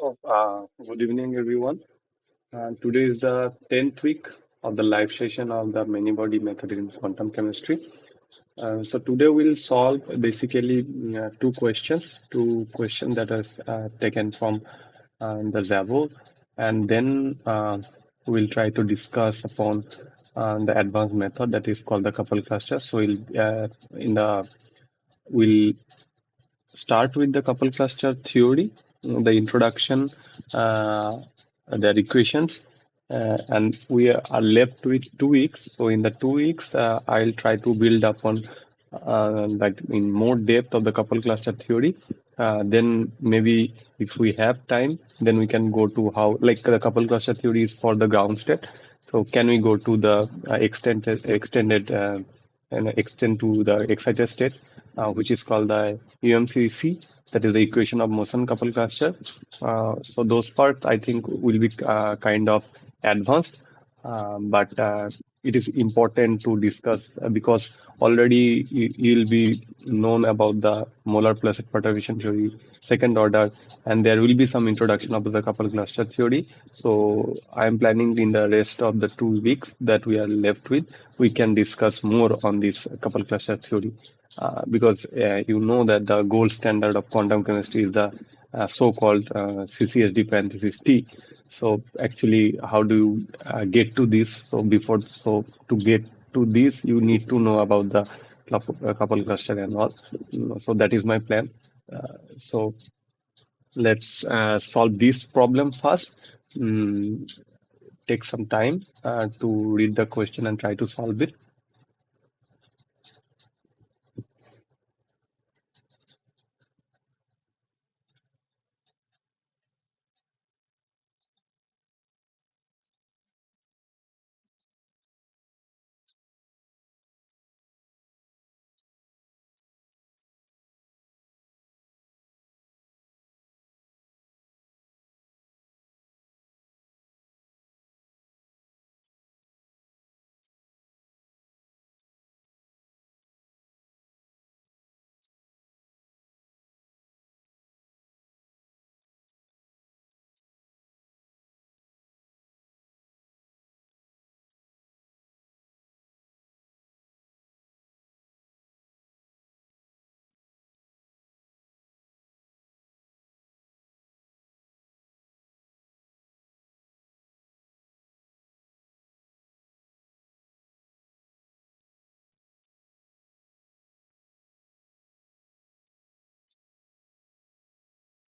Good evening, everyone. Today is the 10th week of the live session of the many body method in quantum chemistry. So today we'll solve basically two questions that is taken from the Zabo, and then we'll try to discuss upon the advanced method that is called the couple cluster. So we'll start with the couple cluster theory, the introduction, their equations, and we are left with 2 weeks. So in the 2 weeks, I'll try to build upon that in more depth of the couple cluster theory. Then maybe if we have time, then we can go to how like the couple cluster theory is for the ground state. So can we go to the extended and extend to the excited state, which is called the UMCC, that is the equation of motion couple cluster. So those parts I think will be kind of advanced, but it is important to discuss because already you'll be known about the molar placid perturbation theory, second order, and there will be some introduction of the couple cluster theory. So I'm planning in the rest of the 2 weeks that we are left with, we can discuss more on this couple cluster theory. Because you know that the gold standard of quantum chemistry is the so-called CCSD parenthesis T. So actually, how do you get to this? So to get to this, you need to know about the couple cluster and all. So that is my plan. So let's solve this problem first. Mm, Take some time to read the question and try to solve it.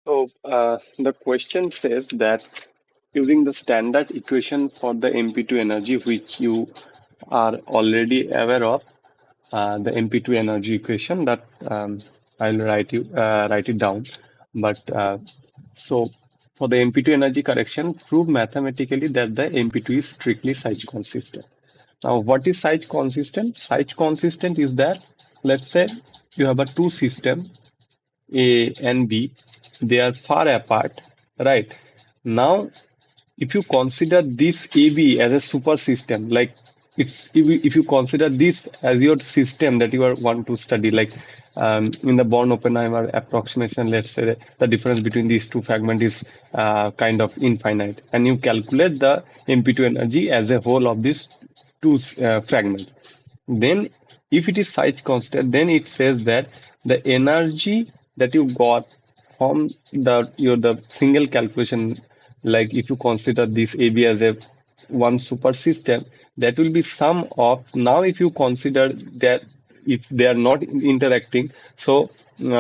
So the question says that using the standard equation for the MP2 energy, which you are already aware of, the MP2 energy equation that I'll write it down. But so for the MP2 energy correction, prove mathematically that the MP2 is strictly size consistent. Now, what is size consistent? Size consistent is that, let's say you have a two system A and B, they are far apart, right? Now, if you consider this AB as a super system, like if you consider this as your system that you are want to study, like in the Born-Oppenheimer approximation, let's say the difference between these two fragments is kind of infinite, and you calculate the MP2 energy as a whole of these two fragments. Then, if it is size constant, then it says that the energy that you got from the single calculation, like if you consider this AB as a one super system, that will be sum of, now if you consider that if they are not interacting, so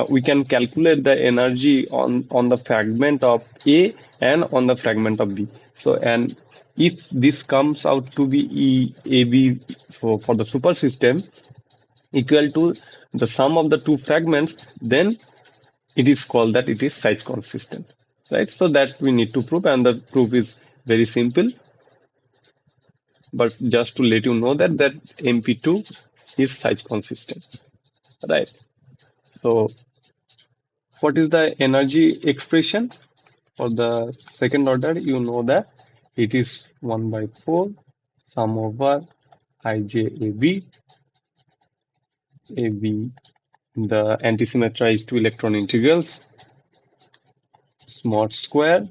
we can calculate the energy on the fragment of A and on the fragment of B. So and if this comes out to be EAB, so for the super system equal to the sum of the two fragments, then it is called that it is size consistent, right? So that we need to prove, and the proof is very simple. But just to let you know that MP2 is size consistent, right? So what is the energy expression for the second order? You know that it is 1 by 4 sum over IJAB, AB, the antisymmetrized two electron integrals, small square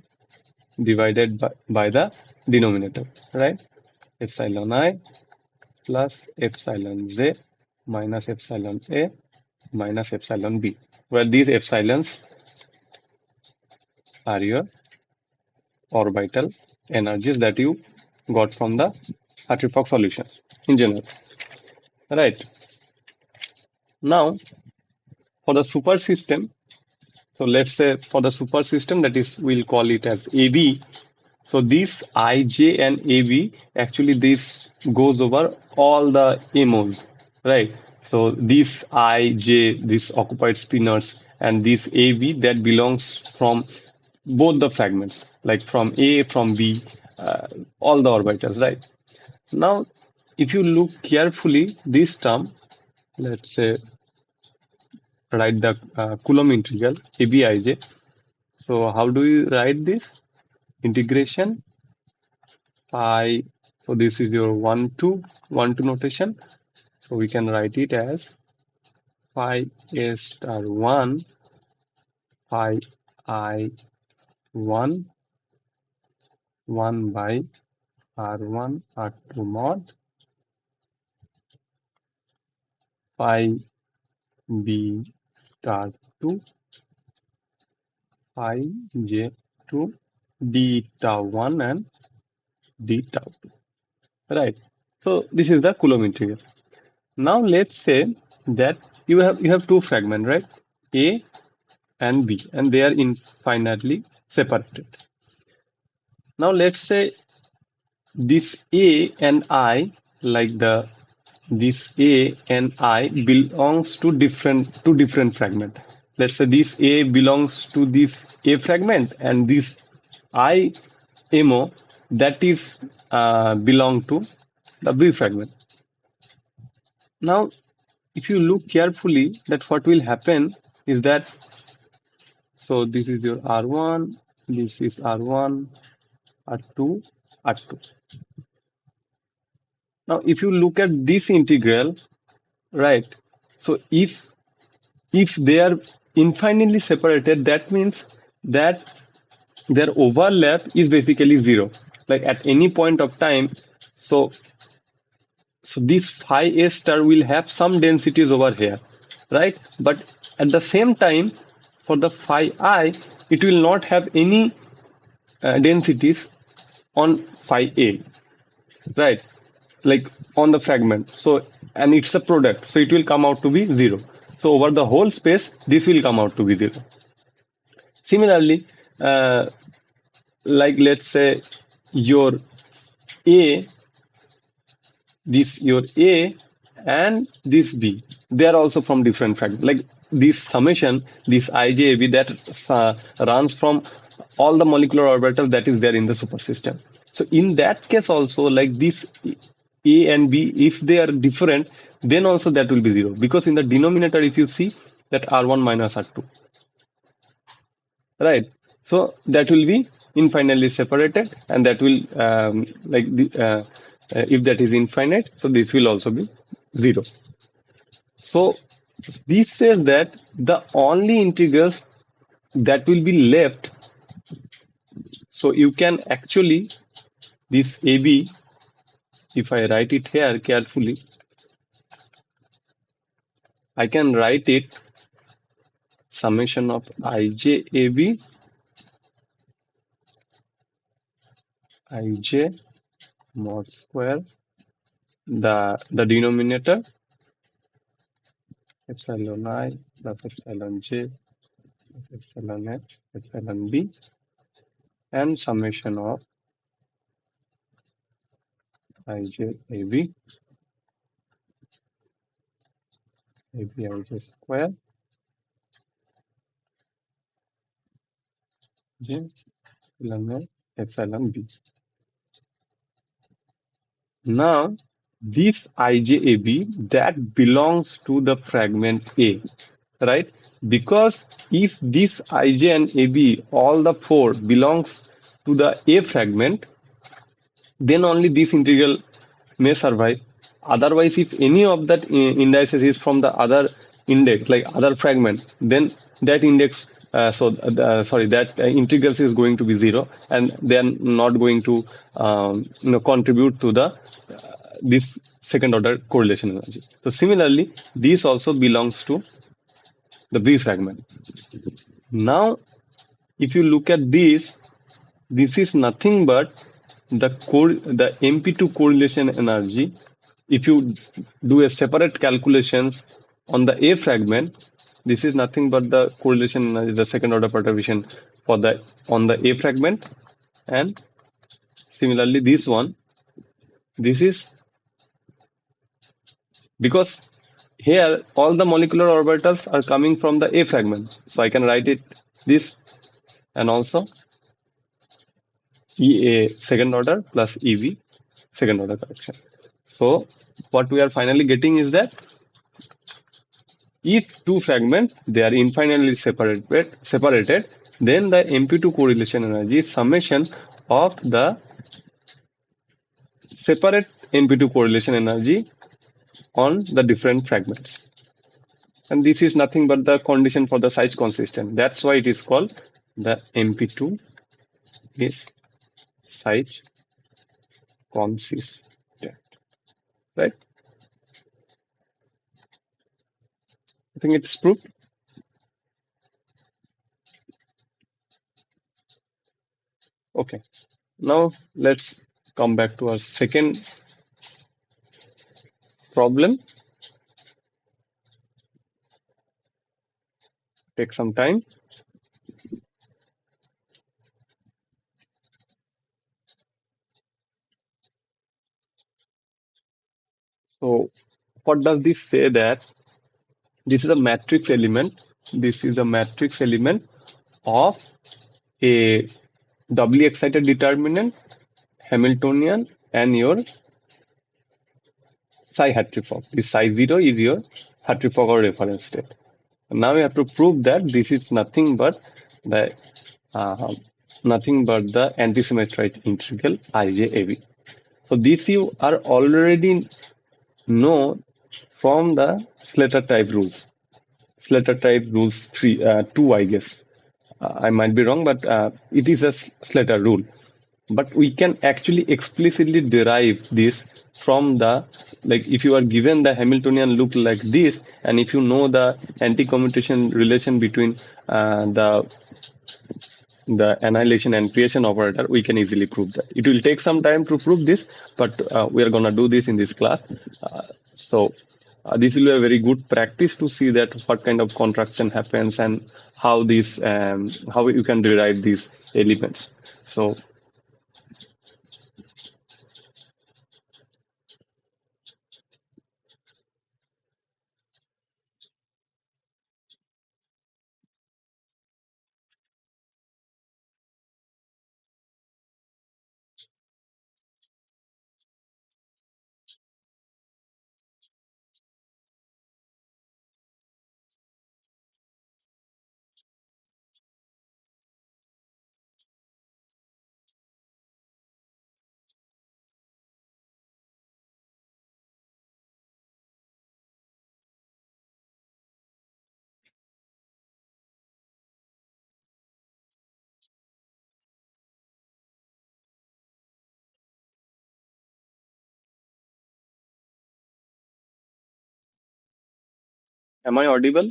divided by the denominator, right? Epsilon I plus epsilon j minus epsilon a minus epsilon b, where these epsilons are your orbital energies that you got from the Hartree-Fock solution in general, right? Now, for the super system, so let's say for the super system, that is, we'll call it as AB. So this IJ and AB, actually this goes over all the MOs, right? So this IJ, this occupied spinors, and this AB that belongs from both the fragments, like from A, from B, all the orbitals, right? Now, if you look carefully, this term, let's say, write the Coulomb integral, ABIJ. So how do you write this? Integration phi. So this is your 1 to notation. So we can write it as phi a star 1 phi I 1 1 by R1 R2 mod phi B star 2 phi J 2 d tau 1 and d tau 2. Right. So this is the Coulomb integral. Now let's say that you have two fragments, right? A and B, and they are infinitely separated. Now let's say this A and I, like this A and I belongs to different fragment. Let's say this A belongs to this A fragment, and this I MO that is belong to the B fragment. Now, if you look carefully, that what will happen is that, so this is your R1, this is R1, R2, R2. Now, if you look at this integral, right? So if they are infinitely separated, that means that their overlap is basically zero. Like at any point of time, so this phi a star will have some densities over here, right? But at the same time, for the phi I, it will not have any densities on phi a, right? Like on the fragment. So, and it's a product, so it will come out to be zero. So over the whole space, this will come out to be zero. Similarly, like let's say your A, this your A and this B, they are also from different fragments. Like this summation, this IJAB that runs from all the molecular orbitals that is there in the super system. So in that case also, like this A and B, if they are different, then also that will be zero. Because in the denominator, if you see that R1 minus R2, right? So that will be infinitely separated, and that will if that is infinite, so this will also be zero. So this says that the only integrals that will be left, so you can actually, this AB, if I write it here carefully, I can write it summation of IJAB IJ mod square, the denominator epsilon I plus epsilon j plus epsilon h epsilon b, and summation of IJ AB AB IJ square j epsilon h epsilon b. Now this IJAB that belongs to the fragment A, right? Because if this IJ and AB, all the four belongs to the A fragment, then only this integral may survive. Otherwise, if any of that indices is from the other index, like other fragment, then that index sorry, that integrals is going to be zero, and they are not going to contribute to the this second order correlation energy. So similarly, this also belongs to the B fragment. Now, if you look at this is nothing but the MP2 correlation energy. If you do a separate calculation on the A fragment, this is nothing but the correlation energy, the second order perturbation for the on the A fragment, and similarly this is because here all the molecular orbitals are coming from the A fragment, so I can write it this, and also EA second order plus EV second order correction. So what we are finally getting is that if two fragments they are infinitely separated, then the MP2 correlation energy is summation of the separate MP2 correlation energy on the different fragments. And this is nothing but the condition for the size consistent. That's why it is called the MP2 is size consistent, right? I think it's proved. Okay. Now let's come back to our second problem. Take some time. So what does this say? That this is a matrix element. This is a matrix element of a doubly excited determinant, Hamiltonian, and your psi Hartree-Fock. This psi 0 is your Hartree-Fock or reference state. Now we have to prove that this is nothing but the uh, the antisymmetric integral IJAB. So this you are already know from the Slater type rules. Slater type rules 2, I guess. I might be wrong, but it is a Slater rule. But we can actually explicitly derive this from the, like, if you are given the Hamiltonian look like this, and if you know the anti-commutation relation between the annihilation and creation operator, we can easily prove that. It will take some time to prove this, but we are going to do this in this class. This will be a very good practice to see that what kind of contraction happens and how this how you can derive these elements. So am I audible?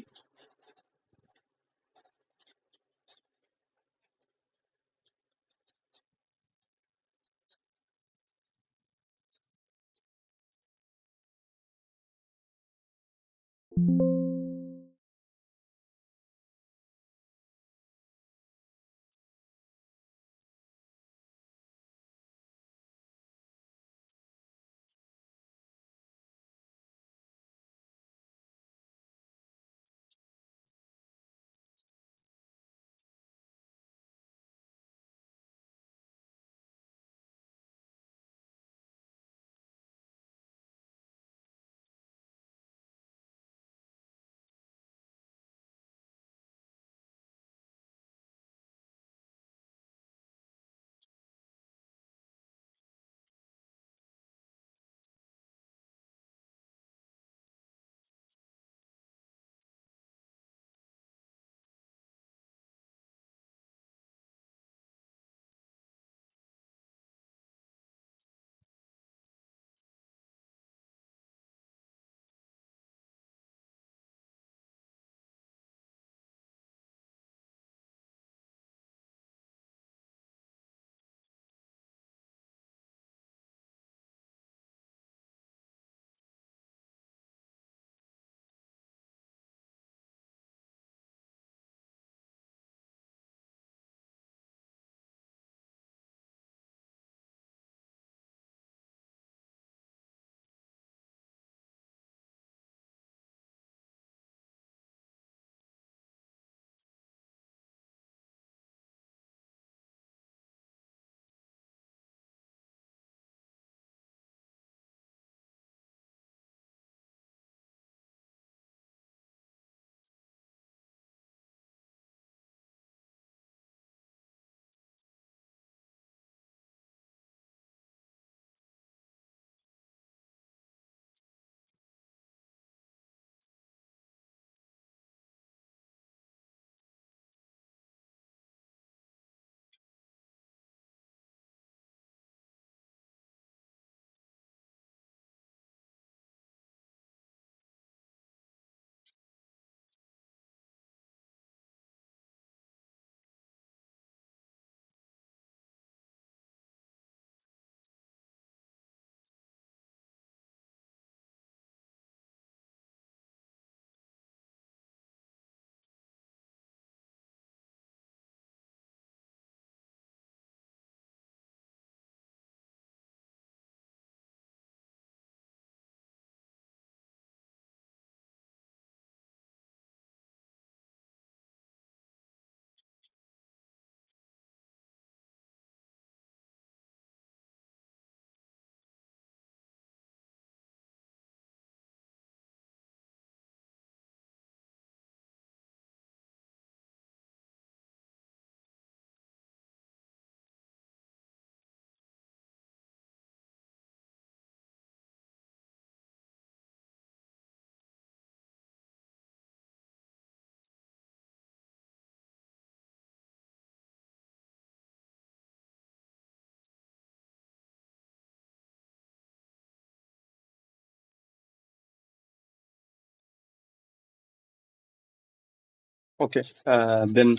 Okay, then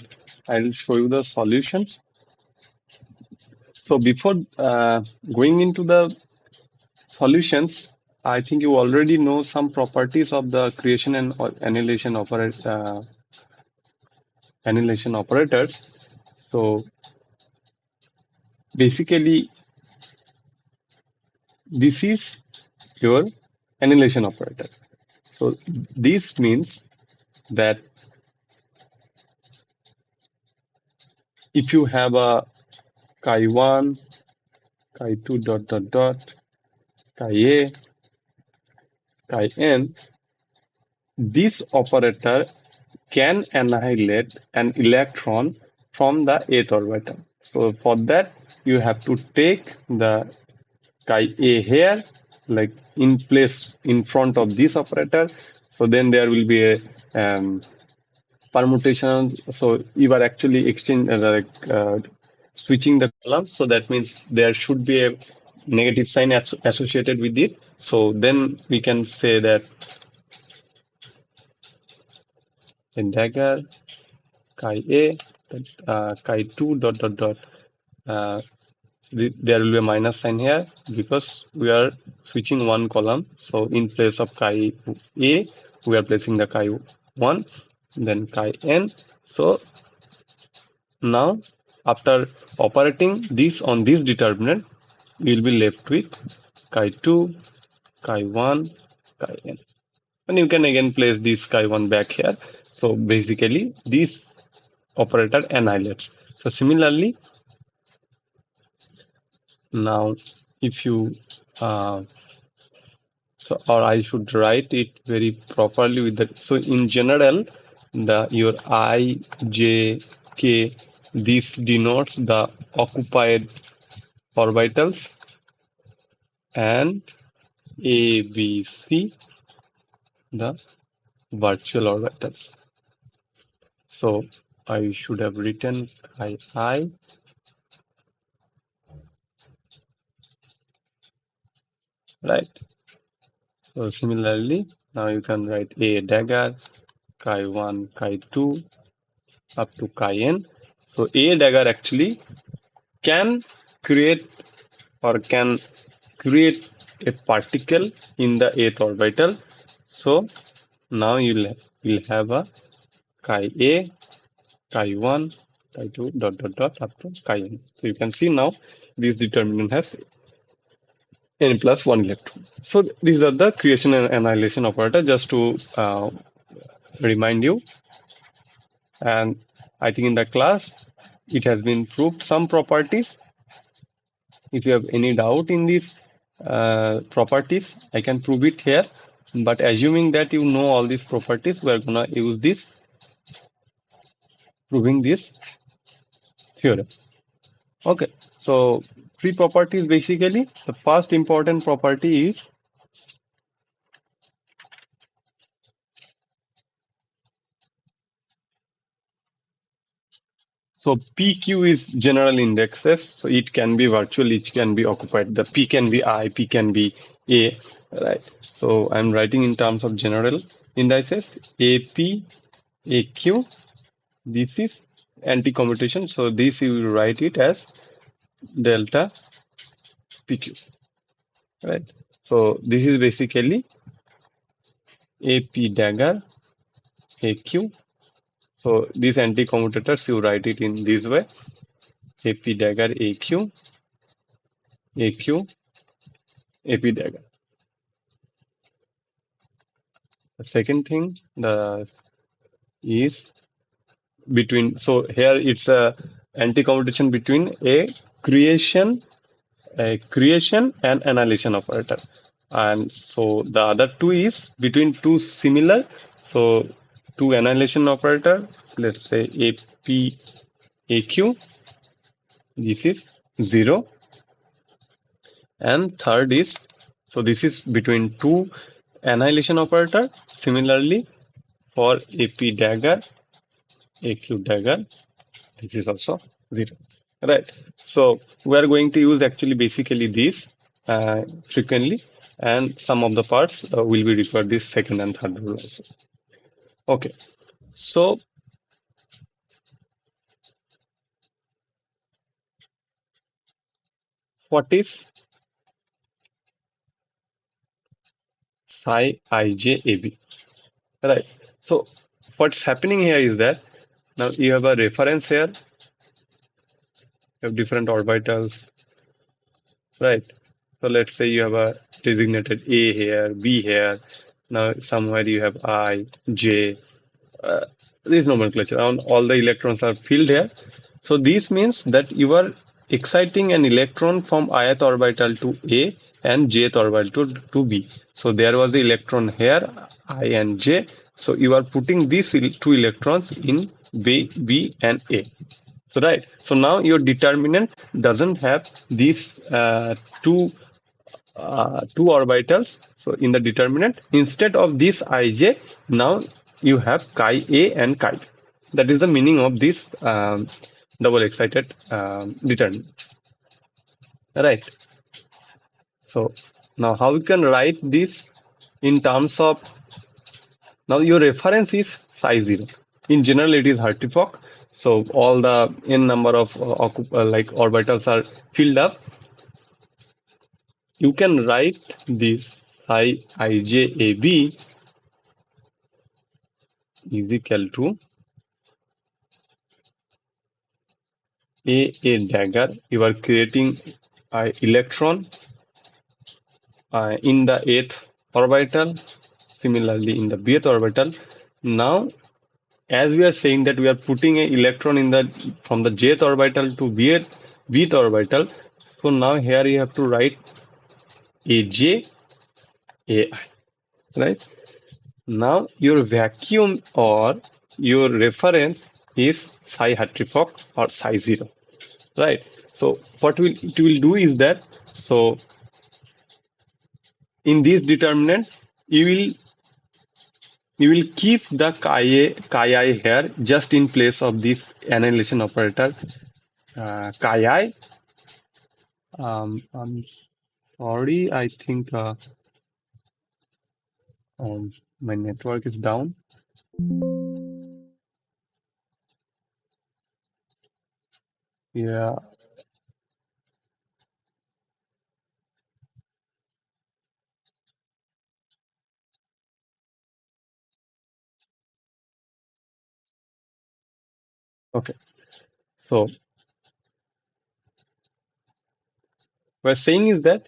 I'll show you the solutions. So before going into the solutions, I think you already know some properties of the creation and annihilation operators. So basically, this is your annihilation operator. So this means that if you have a chi1, chi2 dot dot dot, chi a, chi n, this operator can annihilate an electron from the eighth orbital. So for that, you have to take the chi a here, like in place in front of this operator. So then there will be a permutation. So you are actually switching the column. So that means there should be a negative sign associated with it. So then we can say that in dagger chi a, chi2 dot dot dot. Uh, there will be a minus sign here because we are switching one column. So in place of chi a, we are placing the chi 1, then chi n. So now after operating this on this determinant, we will be left with chi 2, chi 1, chi n. And you can again place this chi 1 back here. So basically this operator annihilates. So similarly, now if you so or I should write it very properly with that. So in general, the your I, J, K, this denotes the occupied orbitals, and A, B, C, the virtual orbitals. So I should have written I, right? So similarly, now you can write A dagger, chi1, chi2, up to chi n. So A dagger actually can create can create a particle in the eighth orbital. So now you'll have a chi a, chi 1, chi 2 dot dot dot up to chi n. So you can see now this determinant has n plus 1 electron. So these are the creation and annihilation operator, just to remind you. And I think in the class it has been proved some properties. If you have any doubt in these properties, I can prove it here. But assuming that you know all these properties, we are gonna use this proving this theorem. Okay, so three properties basically. The first important property is, so PQ is general indexes. So it can be virtual, it can be occupied. The P can be I, P can be A, right? So I'm writing in terms of general indices, AP, AQ. This is anti-commutation. So this you will write it as delta PQ, right? So this is basically AP dagger AQ. So these anti-commutators, you write it in this way: AP dagger AQ, AQ, AP dagger. The second thing is between. So here it's a anti-commutation between a creation and annihilation operator. And so the other two is between two similar. So two annihilation operator, let's say AP, AQ, this is 0. And third is, so this is between two annihilation operator. Similarly, for AP dagger, AQ dagger, this is also 0. Right. So we are going to use actually basically these frequently, and some of the parts will be required this second and third rule also. Okay. So what is psi ijab, right? So what's happening here is that now you have a reference here, you have different orbitals, right? So let's say you have a designated A here, B here. Now somewhere you have I, J. Uh, this nomenclature on all the electrons are filled here. So this means that you are exciting an electron from ith orbital to A and jth orbital to B. So there was the electron here, I and J. So you are putting these two electrons in B and A. So right. So now your determinant doesn't have these two orbitals. So in the determinant, instead of this ij, now you have chi a and chi b. That is the meaning of this double excited determinant. Right. So now how we can write this in terms of, now your reference is psi 0. In general, it is Hartree-Fock. So all the n number of like orbitals are filled up. You can write this psi ijab is equal to a dagger. You are creating an electron in the eighth orbital, similarly in the bth orbital. Now, as we are saying that we are putting an electron in the from the jth orbital to bth orbital, so now here you have to write aj ai, right? Now your vacuum or your reference is psi Hartree-Fock or psi 0, right? So what it will do is that, so in this determinant you will keep the chi I here just in place of this annihilation operator chi I. I'm sorry, I think my network is down. Yeah, okay. So we're saying is that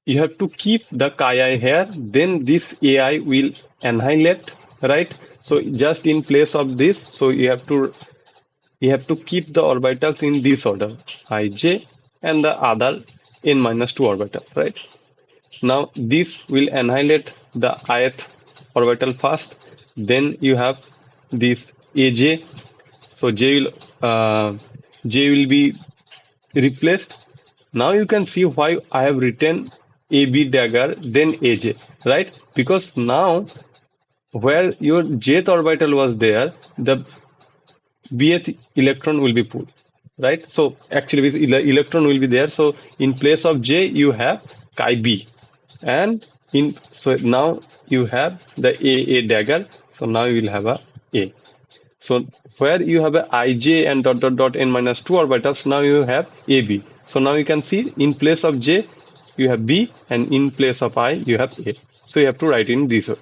you have to keep the chi I here, then this ai will annihilate, right? So just in place of this, so you have to keep the orbitals in this order, ij and the other n minus 2 orbitals, right? Now this will annihilate the ith orbital first, then you have this aj. So j will be replaced. Now you can see why I have written AB dagger then AJ, right? Because now where your jth orbital was there, the bth electron will be pulled, right? So actually this electron will be there. So in place of J, you have chi B. And so now you have the A dagger. So now you will have a A. So where you have a ij and dot dot dot n minus 2 orbitals, now you have ab. So now you can see in place of j you have b, and in place of I you have a. So you have to write in this way,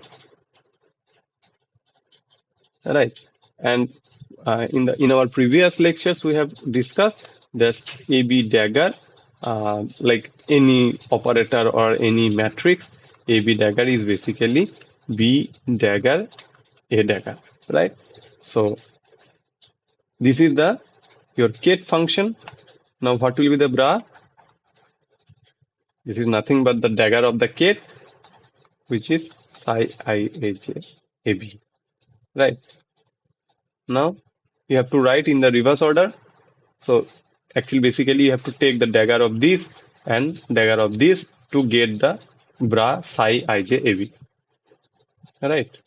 right? And in our previous lectures we have discussed that ab dagger, like any operator or any matrix, ab dagger is basically b dagger a dagger, right? So this is the your kth function. Now what will be the bra? This is nothing but the dagger of the kth, which is psi ij ab, right? Now you have to write in the reverse order. So actually basically you have to take the dagger of this and dagger of this to get the bra psi ij ab, right?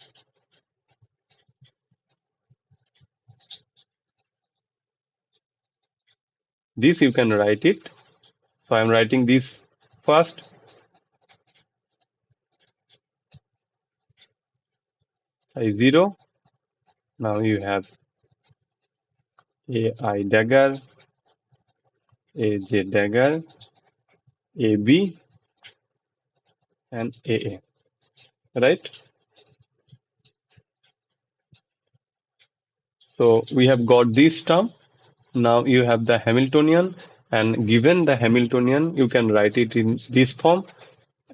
This you can write it. So I'm writing this first, psi 0. Now you have ai dagger, aj dagger, AB and AA, right? So we have got this term. Now you have the Hamiltonian, and given the Hamiltonian, you can write it in this form,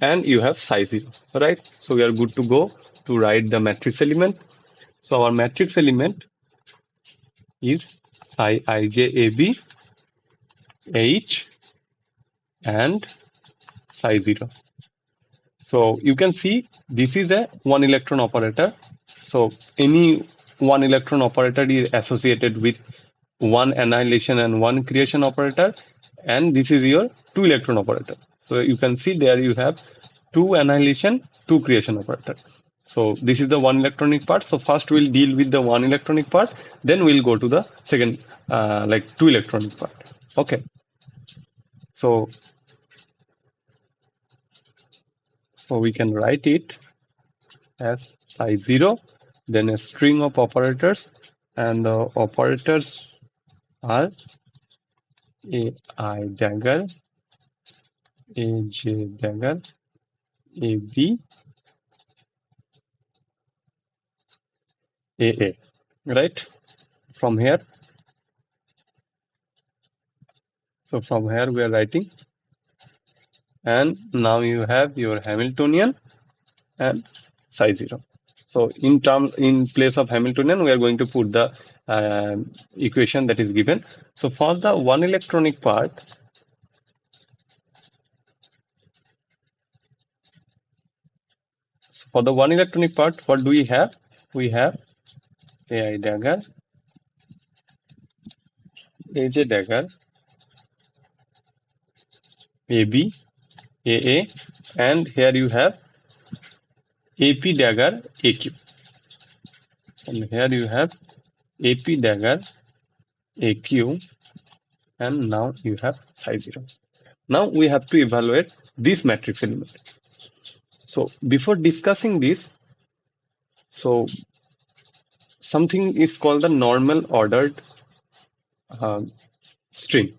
and you have psi 0, right? So we are good to go to write the matrix element. So our matrix element is psi ij AB H and psi 0. So you can see this is a one electron operator. So any one electron operator is associated with one annihilation and one creation operator, and this is your two electron operator. So you can see there you have two annihilation, two creation operator. So this is the one electronic part. So first we'll deal with the one electronic part, then we'll go to the second like two electronic part. Okay. So we can write it as psi 0, then a string of operators, and the operators are AI dagger, AJ dagger, AB, AA, right? From here, so from here we are writing, and now you have your Hamiltonian and psi 0. So in place of Hamiltonian, we are going to put the equation that is given. So for the one electronic part, what do we have? We have AI dagger, AJ dagger, AB, AA, and here you have AP dagger, AQ. And here you have AP dagger, AQ, and now you have psi 0. Now we have to evaluate this matrix element. So before discussing this, so something is called the normal ordered string,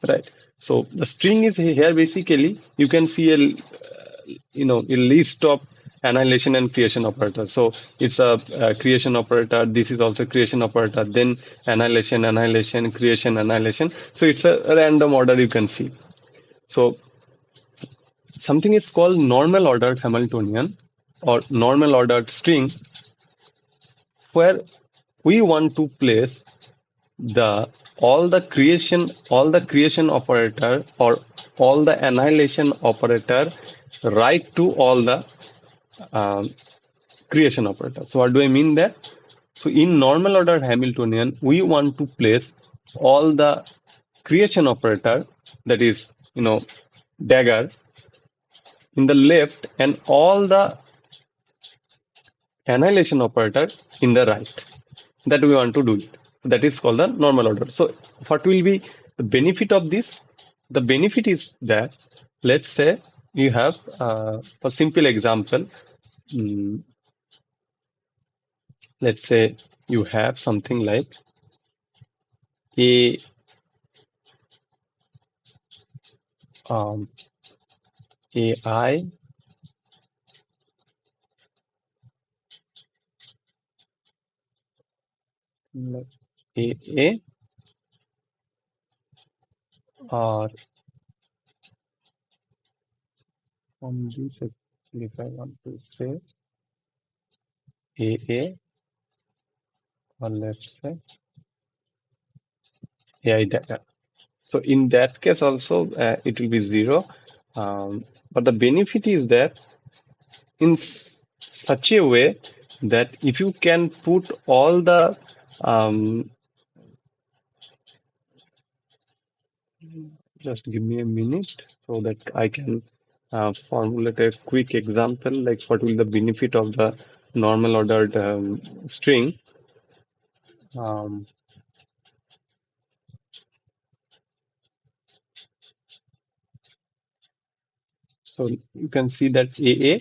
right? So the string is here basically you can see a list of annihilation and creation operators. So it's a creation operator. This is also creation operator. Then annihilation, creation, annihilation. So it's a random order you can see. So something is called normal ordered Hamiltonian or normal ordered string, where we want to place the all the creation operator or all the annihilation operator right to all the um, creation operator. So what do I mean there? So in normal order Hamiltonian, we want to place all the creation operator, that is dagger, in the left and all the annihilation operator in the right. That we want to do it. That is called the normal order. So what will be the benefit of this? The benefit is that, let's say you have, for simple example, mm, let's say you have something like a um, AI AA, or from this, if I want to say AA, or let's say AI data. So in that case also it will be 0. But the benefit is that in such a way that if you can put all the just give me a minute so that I can formulate a quick example, like what will the benefit of the normal ordered string. Um, so you can see that AA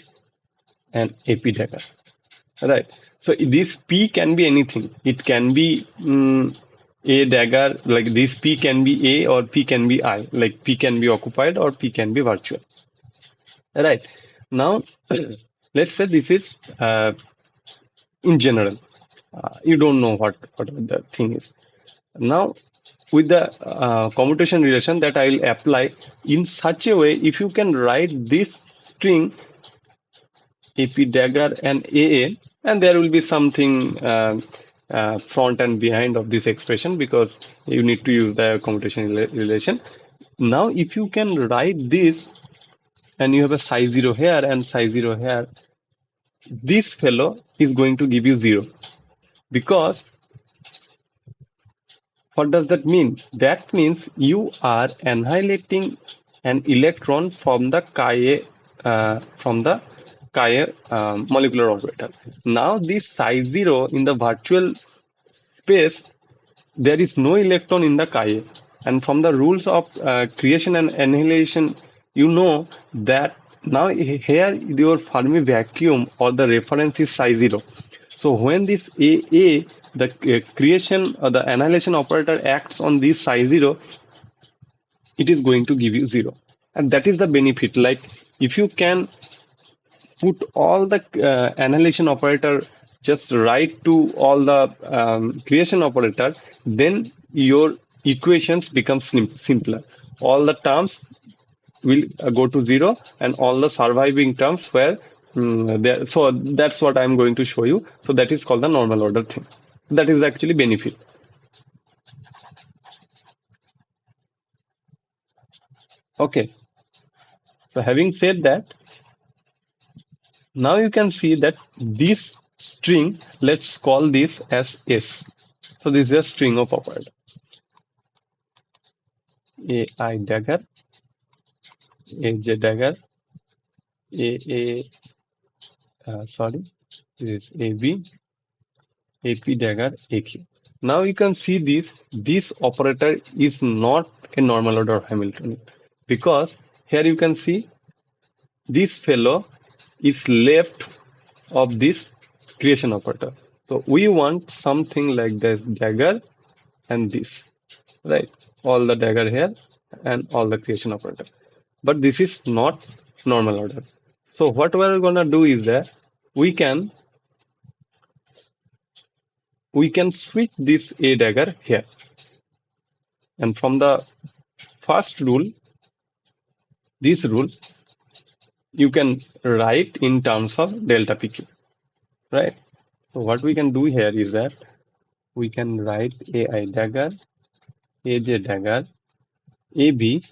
and AP data, right? So this P can be anything. It can be A dagger, like this P can be A or P can be I, like P can be occupied or P can be virtual. Right. Now, let's say this is in general. You don't know what the thing is. Now, with the commutation relation that I will apply in such a way, if you can write this string AP dagger and AA, and there will be something front and behind of this expression because you need to use the commutation relation. Now, if you can write this and you have a size 0 here and size 0 here, this fellow is going to give you 0 because what does that mean? That means you are annihilating an electron from the Ka molecular orbital. Now this size 0 in the virtual space, there is no electron in the Ka. And from the rules of creation and annihilation, you know that now here your Fermi vacuum or the reference is psi 0. So when this AA, the creation or the annihilation operator acts on this psi 0, it is going to give you 0. And that is the benefit. Like if you can put all the annihilation operator just right to all the creation operator, then your equations become simpler. All the terms will go to 0 and all the surviving terms were there. So that's what I'm going to show you. So that is called the normal order thing. That is actually benefit. Okay. So having said that, now you can see that this string, let's call this as S. So this is a string of operator. AI dagger, AJ dagger, sorry, this is AB, AP dagger, AQ. Now you can see this operator is not a normal order Hamiltonian because here you can see this fellow is left of this creation operator. So we want something like this dagger and this, right? All the dagger here and all the creation operator. But this is not normal order. So what we're gonna do is that we can switch this A dagger here. And from the first rule, this rule, you can write in terms of delta PQ, right? So what we can do here is that we can write AI dagger, AJ dagger, AB.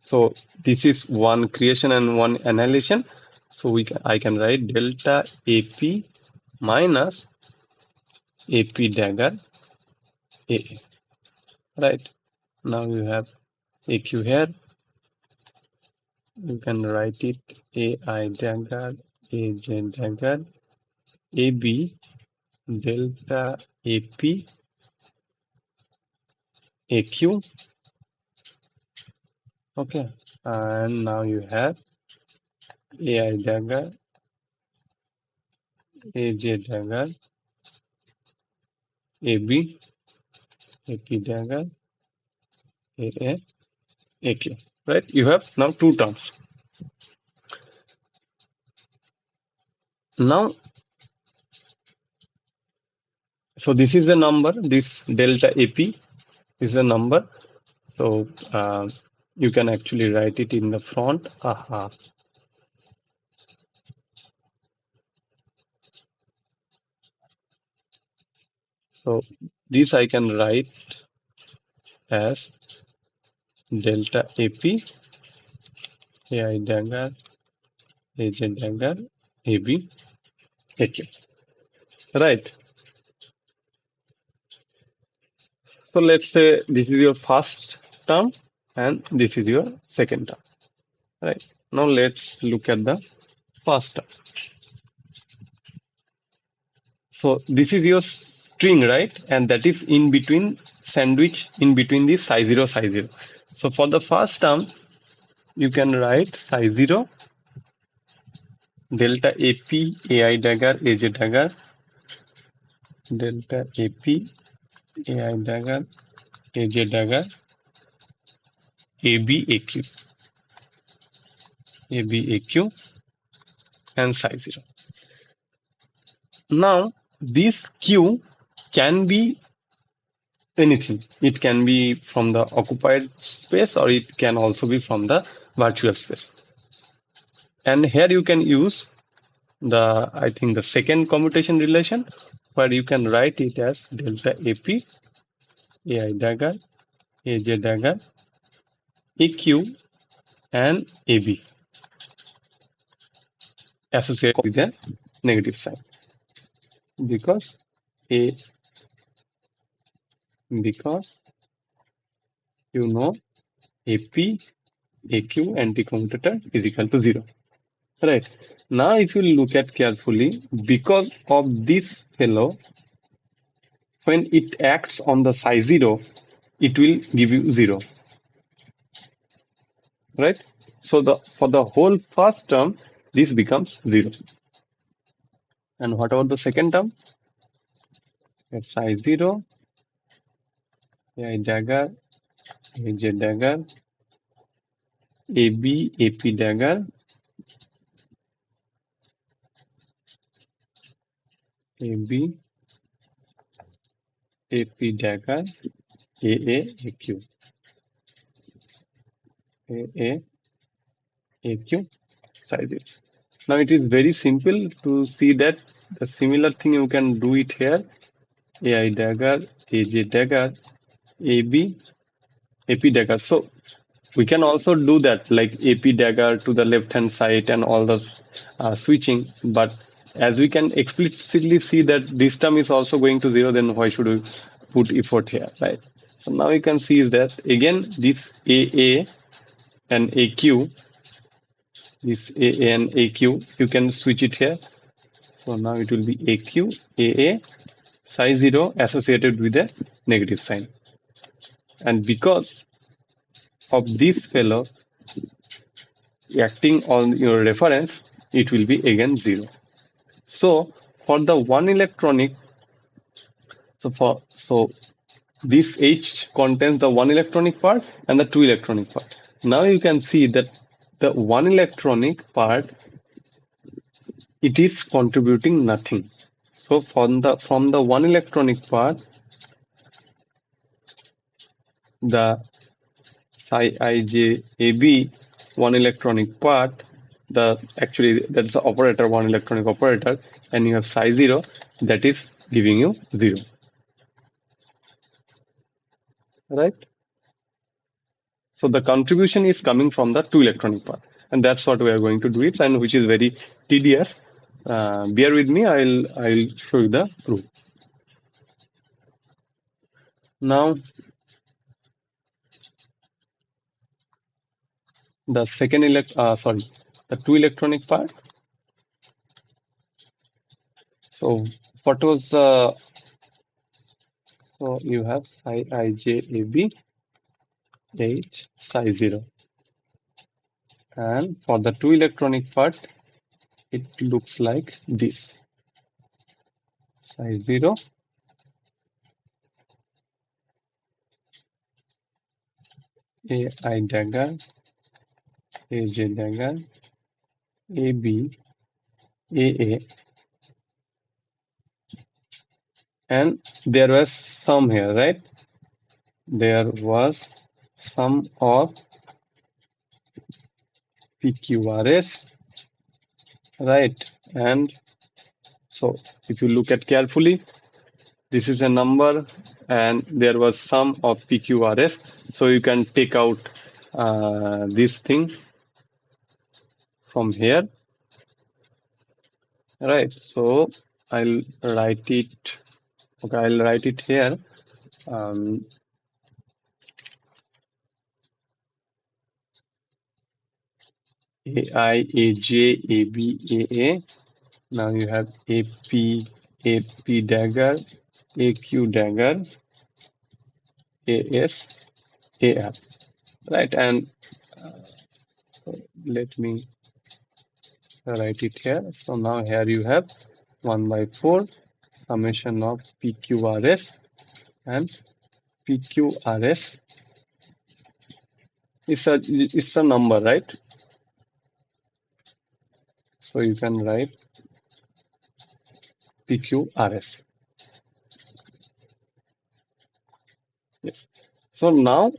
So this is one creation and one annihilation. So I can write delta AP minus AP dagger AA, right? Now you have AQ here. You can write it AI dagger, AJ dagger, AB delta AP AQ. Okay, and now you have AI dagger, AJ dagger, AB, AP dagger, AA, AQ. Right? You have now two terms. Now, so this is a number. This delta AP is a number. So you can actually write it in the front. Aha. So this I can write as delta AP, AI dagger, AJ dagger, AB, AQ. Right. So let's say this is your first term and this is your second term. Right. Now let's look at the first term. So this is your string, right? And that is in between, sandwich in between the psi 0, psi 0. So for the first term, you can write psi 0, delta AP, AI dagger, AJ dagger, delta AP, AI dagger, AJ dagger, AB AQ, AB AQ, and psi 0. Now, this Q can be anything. It can be from the occupied space or it can also be from the virtual space. And here you can use I think the second commutation relation where you can write it as delta AP, AI dagger, AJ dagger, AQ, and AB associated with a negative sign because A because you know AP, AQ, anti-commutator is equal to 0. Right. Now, if you look at carefully, because of this fellow, when it acts on the psi 0, it will give you 0. Right? So for the whole first term, this becomes 0. And what about the second term? At psi 0, AI dagger, AJ dagger, AB, AP dagger, AB, AP dagger, AA, AQ, AA, AQ, psi 0. Now it is very simple to see that the similar thing you can do it here. AI dagger, AJ dagger, AB, AP dagger. So we can also do that like AP dagger to the left hand side and all the switching. But as we can explicitly see that this term is also going to 0, then why should we put effort here, right? So now you can see is that again this AA and AQ, this AA and AQ, you can switch it here. So now it will be AQ, AA, psi 0 associated with a negative sign. And because of this fellow acting on your reference, it will be again 0. So for the one electronic, so this H contains the one electronic part and the two electronic part. Now you can see that the one electronic part, it is contributing nothing. So from the one electronic part, the psi ij AB one electronic part, actually that's the operator, one electronic operator, and you have psi 0 that is giving you 0. Right? So the contribution is coming from the two electronic part, and that's what we are going to do it, and which is very tedious. Bear with me, I'll show you the proof. Now the the two electronic part. So what was so you have psi ij AB H psi 0. And for the two electronic part, it looks like this. Psi 0, AI dagger, AJ dagger, AB, AA, and there was some here, right? There was some of PQRS, right? And so if you look at carefully, this is a number and there was some of PQRS. So you can take out this thing from here, right? So I'll write it, okay, I'll write it here. AI, AJ, AB, AA. Now you have AP, AP dagger, AQ dagger, AS, AR, right? And so let me write it here. So now here you have 1/4 summation of PQRS and PQRS is a number, right? So you can write PQRS. Yes. So now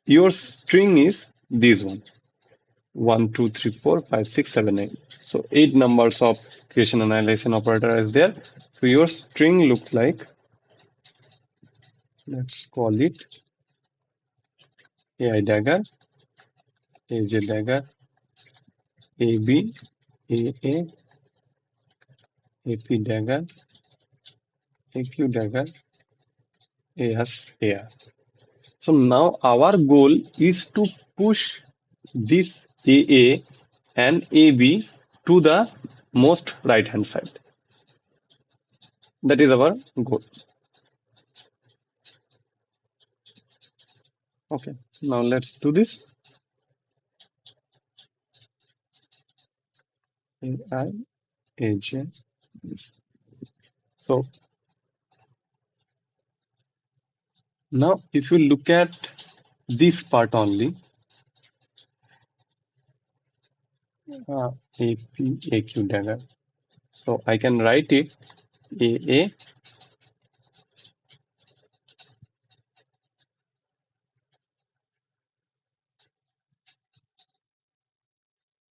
your string is this one. 1, 2, 3, 4, 5, 6, 7, 8. So 8 numbers of creation annihilation operator is there. So your string looks like, let's call it AI dagger, AJ dagger, AB, AA, AP dagger, AQ dagger, AS, AR. So now our goal is to push this AA and AB to the most right hand side. That is our goal. Okay, now let's do this. AI, AJ. So now if you look at this part only, AP, AQ dagger. So I can write it AA,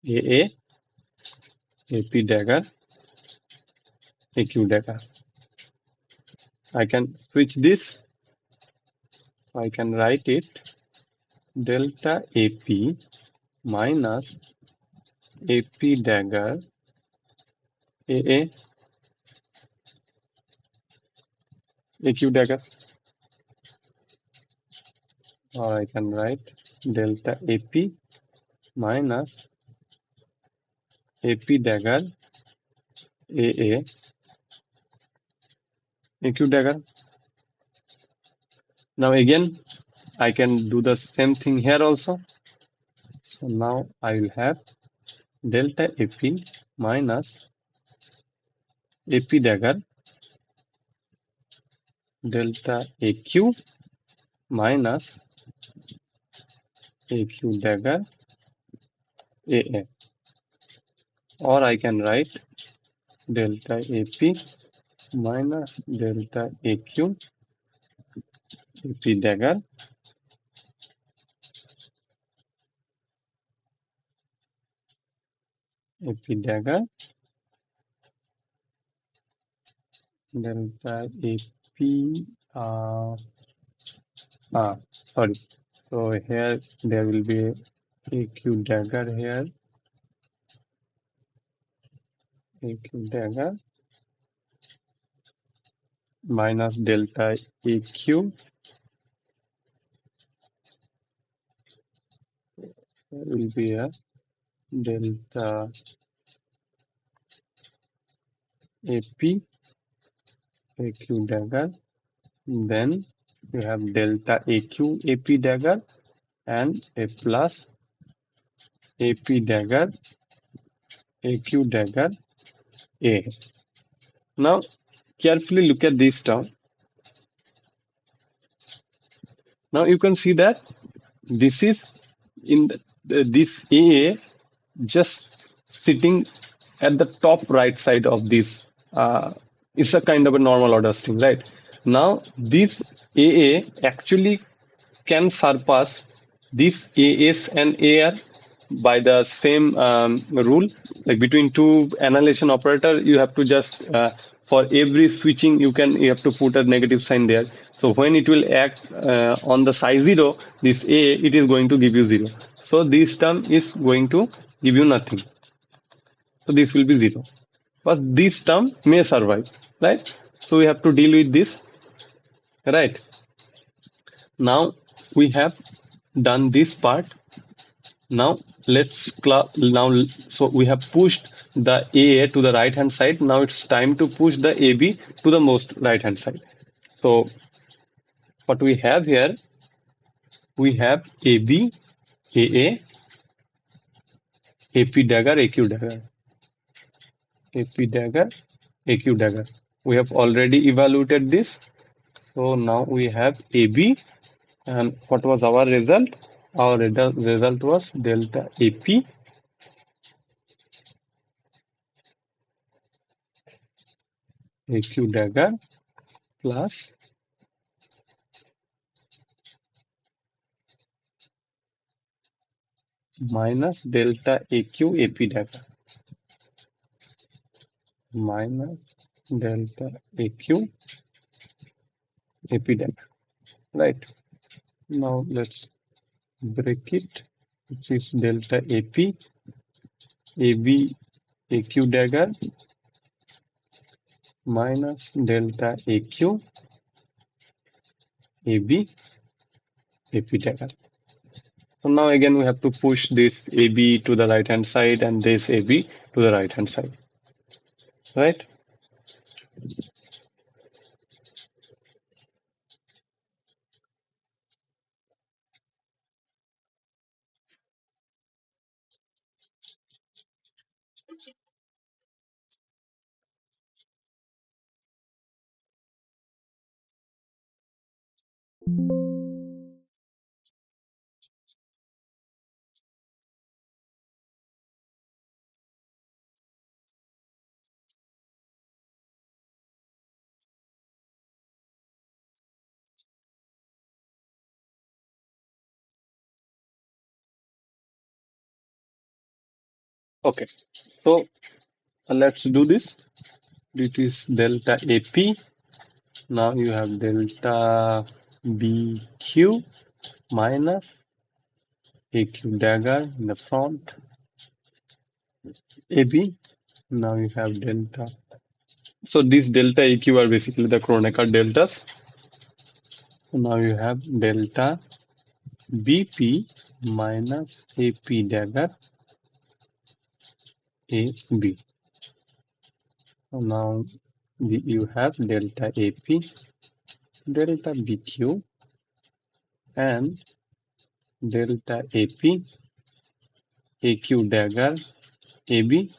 AA, AP dagger, AQ dagger. I can switch this. I can write it delta AP minus AP dagger AA, AQ dagger. Or I can write delta AP minus AP dagger AA, AQ dagger. Now again, I can do the same thing here also. So now I will have delta AP minus AP dagger delta AQ minus AQ dagger AA. Or I can write delta AP minus delta AQ AP dagger AP dagger delta AP sorry. So here there will be AQ dagger here, AQ dagger minus delta AQ will be a delta AP AQ dagger. Then we have delta AQ AP dagger and a plus AP dagger AQ dagger A. Now carefully look at this term. Now you can see that this is in this AA just sitting at the top right side of this. It's a kind of a normal order string, right? Now this AA actually can surpass this AS and AR by the same rule. Like between two annihilation operator, you have to just for every switching you have to put a negative sign there. So when it will act on the size 0, this A, it is going to give you 0. So this term is going to give you nothing. So this will be 0. But this term may survive, right? So we have to deal with this, right? Now we have done this part. Now so we have pushed the AA to the right hand side. Now it's time to push the AB to the most right hand side. So what we have here, we have AB, AA, AP dagger, AQ dagger, AP dagger, AQ dagger. We have already evaluated this. So now we have AB, and what was our result? Our result was delta AP AQ dagger plus minus delta AQ AP dagger minus delta AQ AP dagger. Right. Now let's break it, which is delta AP AB AQ dagger minus delta AQ AB AP dagger. So now again we have to push this AB to the right hand side and this AB to the right hand side, right? Okay, so let's do this. This is delta AP. Now you have delta BQ minus AQ dagger in the front AB. Now you have delta. So these delta AQ are basically the Kronecker deltas. So now you have delta BP minus AP dagger AB. So now you have delta AP, delta BQ, and delta AP, AQ dagger AB,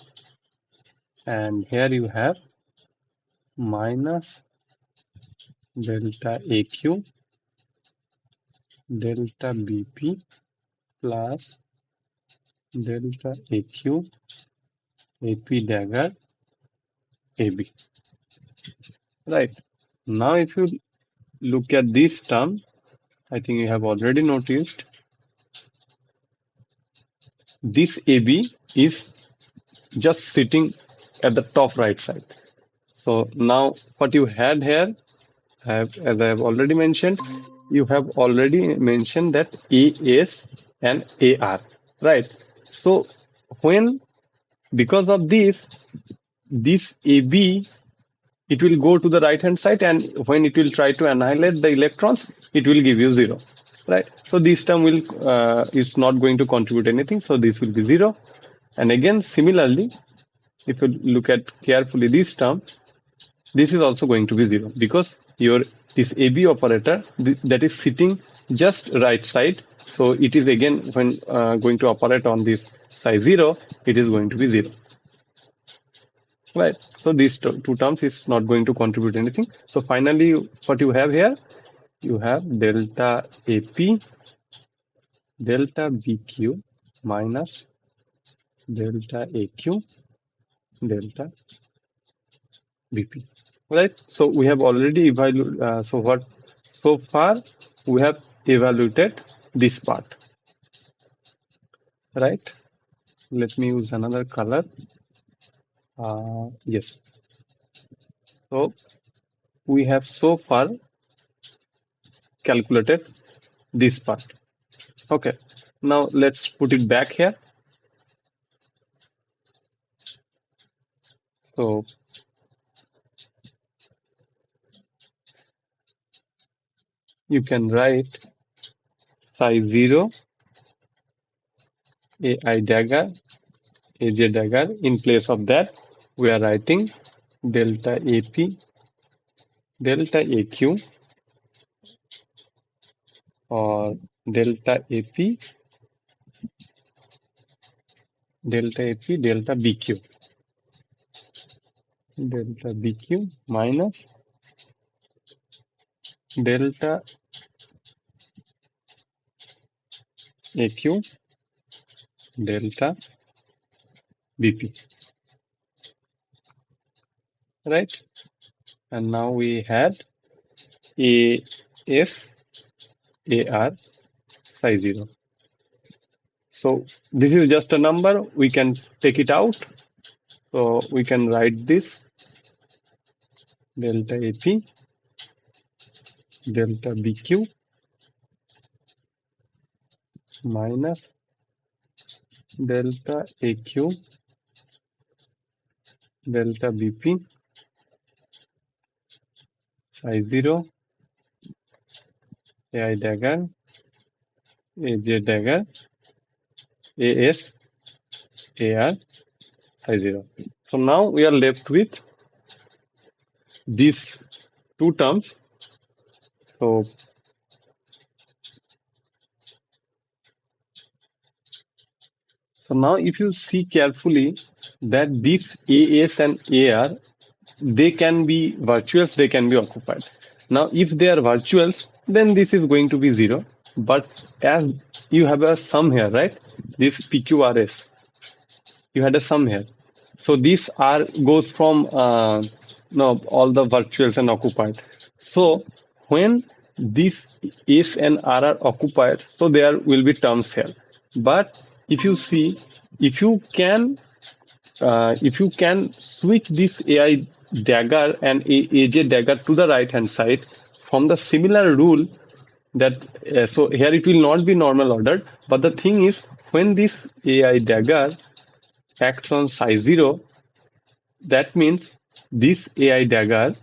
and here you have minus delta AQ, delta BP plus delta AQ, AP dagger AB. Right. Now if you look at this term, I think you have already noticed this AB is just sitting at the top right side. So now what you had here, as I have already mentioned, you have already mentioned that AS and AR, right? So when, because of this AB, it will go to the right hand side, and when it will try to annihilate the electrons, it will give you 0, right? So this term will is not going to contribute anything, so this will be 0. And again, similarly, if you look at carefully this term, this is also going to be 0 because your this AB operator that is sitting just right side. So it is again when going to operate on this side 0, it is going to be 0. Right. So these two terms is not going to contribute anything. So finally, what you have here, you have delta AP, delta BQ minus delta AQ, delta BP. Right. So we have already evaluated. So far we have evaluated this part. Right. Let me use another color. Yes. So we have so far calculated this part. Okay. Now let's put it back here. So you can write psi 0, AI dagger, AJ dagger. In place of that, we are writing delta AP, delta AQ, or delta AP, delta AP, delta BQ. Delta BQ minus delta AQ, delta BP, right? And now we had AS, AR, psi 0. So this is just a number. We can take it out. So we can write this delta AP, delta BQ minus delta AQ, delta BP, psi 0, AI dagger, AJ dagger, AS, AR, psi 0. So now we are left with these two terms. So now if you see carefully that these AS and AR, they can be virtuals, they can be occupied. Now if they are virtuals, then this is going to be 0. But as you have a sum here, right? This PQRS, you had a sum here. So this R goes from no, all the virtuals and occupied. So when these S and R are occupied, so there will be terms here. But if you see, if you can switch this AI dagger and AJ dagger to the right hand side from the similar rule that so here it will not be normal ordered, but the thing is when this AI dagger acts on psi 0, that means this AI dagger,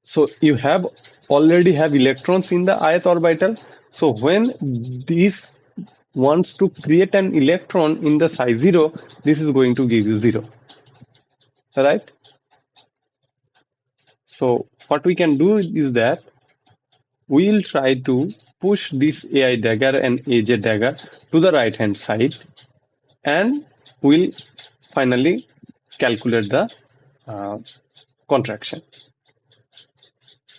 so you have already have electrons in the ith orbital. So when this wants to create an electron in the psi 0, this is going to give you 0, right? So what we can do is that we'll try to push this AI dagger and AJ dagger to the right hand side, and we'll finally calculate the uh, contraction.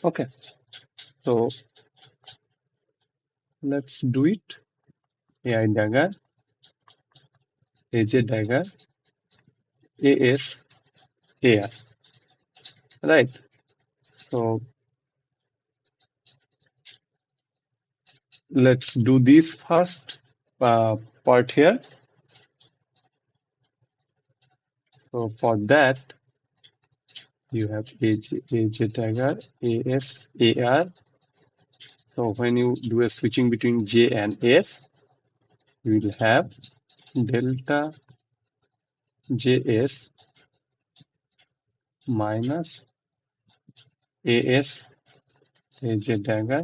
Okay, so let's do it. AI dagger, AJ dagger, AS, AR, right? So let's do this first part here. So for that, you have AJ dagger, AS, AR. So when you do a switching between J and S, you will have delta JS minus AS, AJ dagger,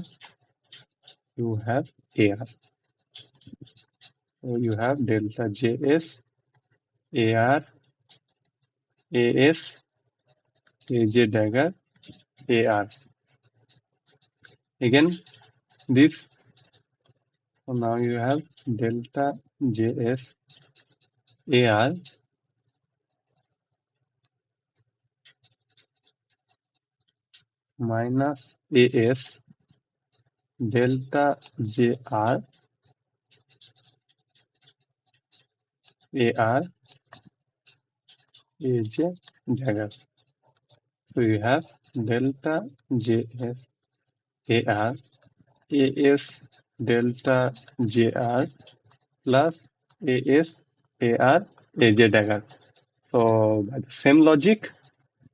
you have AR. So you have delta JS, AR, AS, AJ dagger, AR. Again, this, so now you have delta JS, AR, minus AS, delta JR, AR, AJ dagger. So you have delta JS, AR, AS, delta JR, plus AS, AR, AJ dagger. So by the same logic,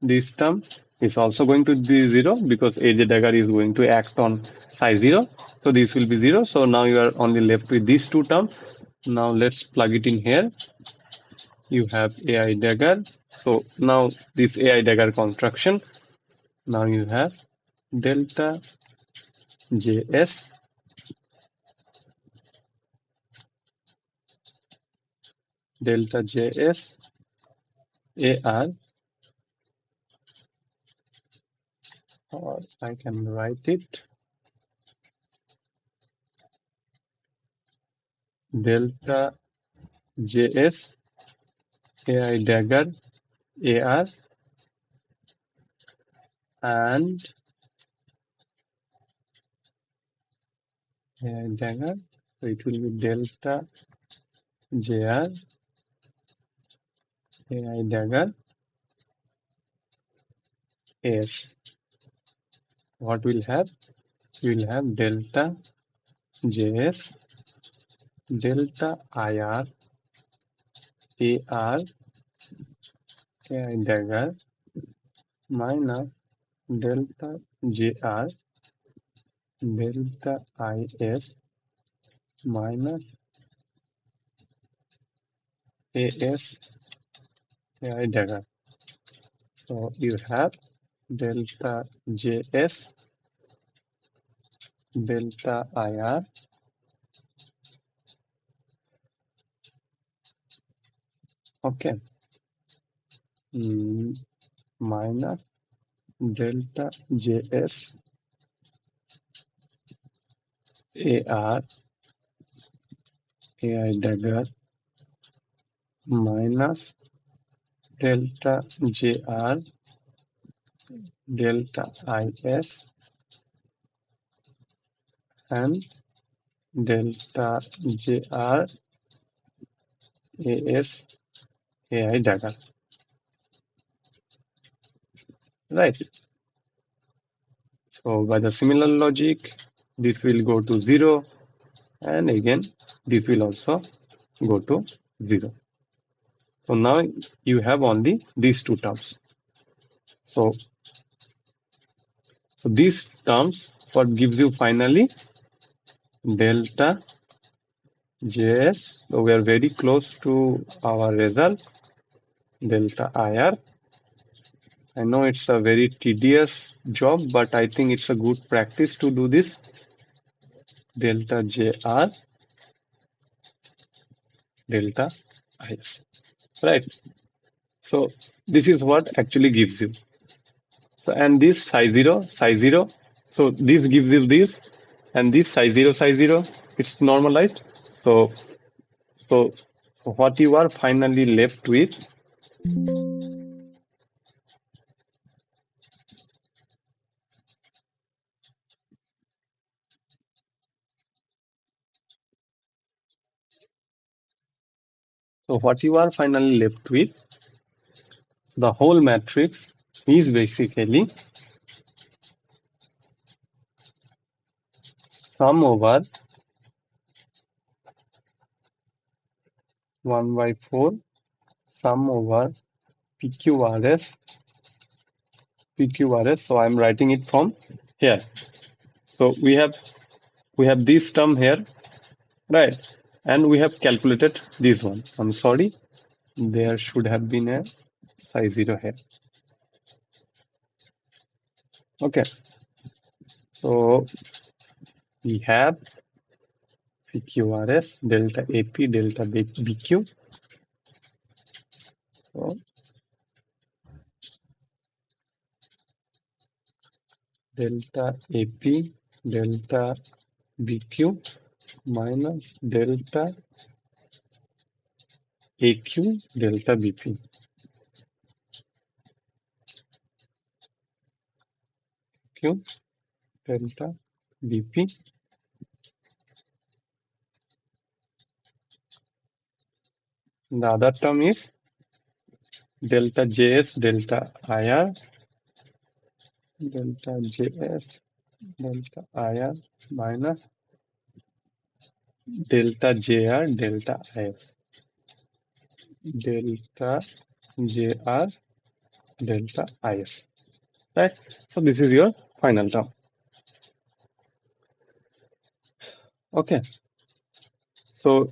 this term is also going to be 0 because AJ dagger is going to act on psi 0. So this will be 0. So now you are only left with these two terms. Now let's plug it in here. You have AI dagger. So now this AI dagger construction. Now you have delta JS, delta JS, AR, or I can write it delta JS, AI dagger, AR, and AI dagger. So it will be delta JR AI dagger S. What will have? We will have delta JS delta IR AR AI dagger minus delta JR delta IS minus AS AI dagger. So you have delta JS delta IR okay minus delta JS AR AI dagger minus delta JR delta IS and delta JR AS AI dagger. Right. So by the similar logic, this will go to 0 and again this will also go to 0. So now you have only these two terms. So these terms, what gives you finally? Delta JS. So we are very close to our result. Delta IR. I know it's a very tedious job, but I think it's a good practice to do this. Delta JR, delta IS. Right. So this is what actually gives you. So and this psi 0. So this gives you this, and this psi 0, it's normalized. So what you are finally left with, the whole matrix is basically sum over 1 by 4 sum over PQRS. So I'm writing it from here. So we have this term here, right? And we have calculated this one. I'm sorry, there should have been a psi 0 here. Okay. So we have PQRS delta AP delta BQ. So delta AP delta BQ minus delta AQ delta BP. Q delta BP. The other term is delta JS delta IR delta JS delta IR minus delta JR delta IS delta JR delta IS. Right? So this is your final term. Okay. So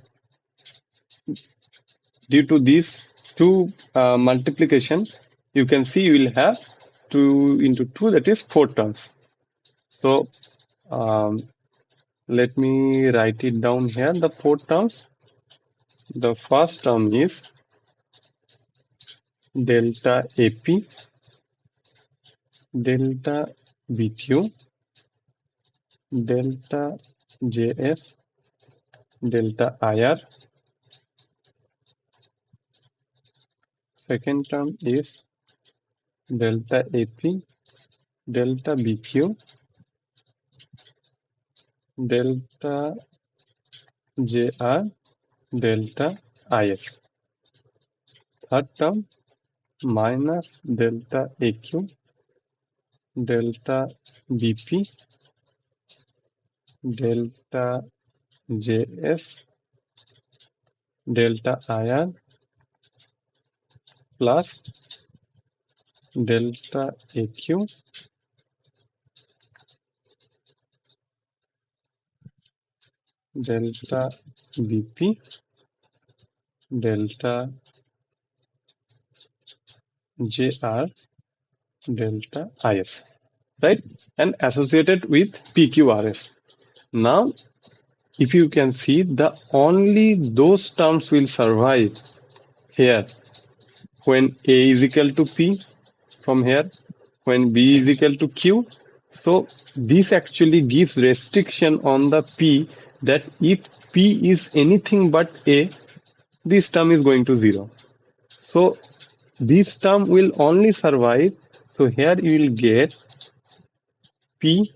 due to these two multiplications, you can see you will have 2 into 2, that is 4 terms. So let me write it down here, the 4 terms. The first term is delta AP delta BQ delta JS delta IR. Second term is delta AP delta BQ delta JR delta IS. Third term minus delta AQ delta BP delta JS delta IR plus delta AQ delta BP delta JR delta IS, right? And associated with PQRS. Now, if you can see, the only those terms will survive here when A is equal to P from here, when B is equal to Q. So this actually gives restriction on the P, that if P is anything but A, this term is going to 0. So this term will only survive. So here you will get P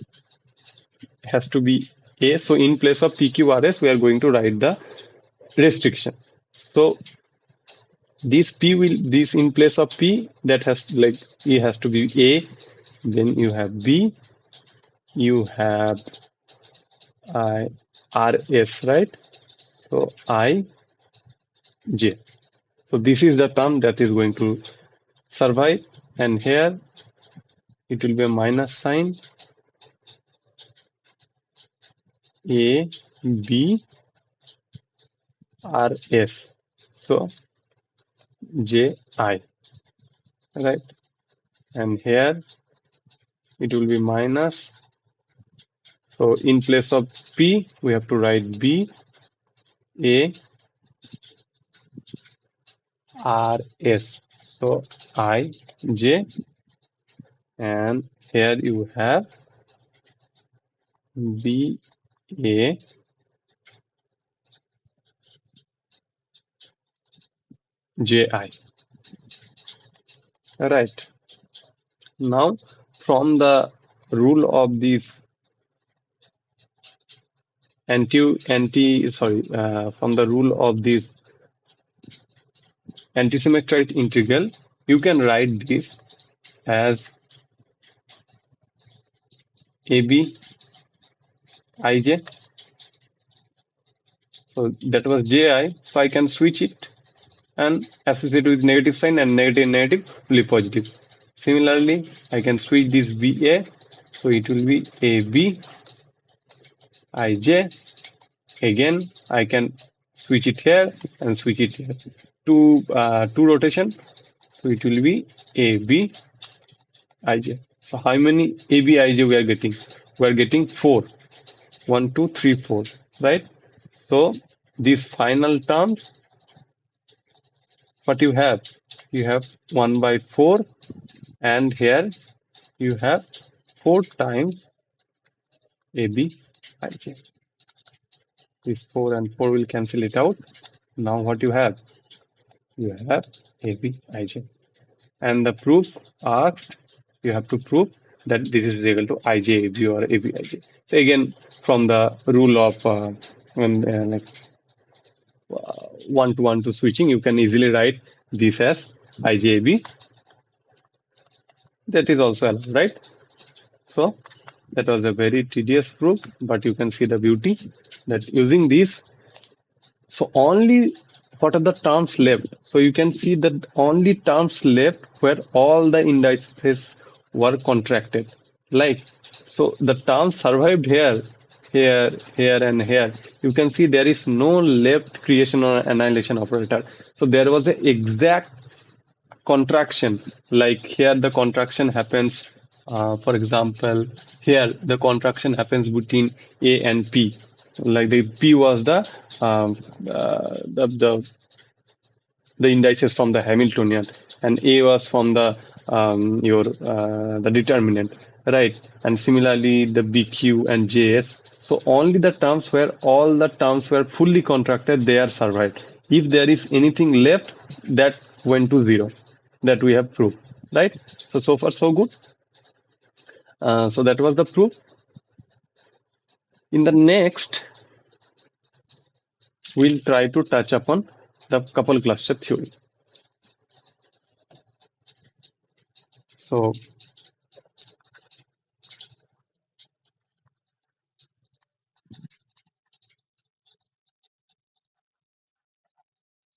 has to be A. So in place of PQRS, we are going to write the restriction. So this in place of P, that has like E has to be A. Then you have B, you have RS, right? So I, J. So this is the term that is going to survive. And here it will be a minus sign, A, B, RS. So J, I, right? And here it will be minus. So in place of P, we have to write B, A, R, S. So I, J, and here you have B, A, J, I. Right. Now, from the rule of this from the rule of this antisymmetric integral, you can write this as AB IJ. So that was JI. So I can switch it and associate with negative sign, and negative will be positive. Similarly, I can switch this BA. So it will be AB IJ. Again, I can switch it here and switch it here. Two rotation. So it will be AB IJ. So how many AB IJ we are getting? We are getting 4. 1, 2, 3, 4, right? So these final terms, what you have? You have 1 by 4, and here you have 4 times AB IJ. This 4 and 4 will cancel it out. Now what you have? You have AB IJ. And the proof asked, you have to prove that this is equal to IJAB or ABIJ. So again, from the rule of like one-to-one switching, you can easily write this as IJAB. That is also allowed, right? So that was a very tedious proof, but you can see the beauty that using this. So only what are the terms left? So you can see that only terms left where all the indices were contracted. Like, so the terms survived here, here, and here. You can see there is no left creation or annihilation operator. So there was an exact contraction. Like here, the contraction happens. For example, here the contraction happens between A and P. Like the P was um, the indices from the Hamiltonian, and A was from the the determinant, right? And similarly, the BQ and JS. So only the terms where all the terms were fully contracted, they are survived. If there is anything left, that went to 0. That we have proved, right? So far so good. So that was the proof. In the next, we'll try to touch upon the couple cluster theory. So,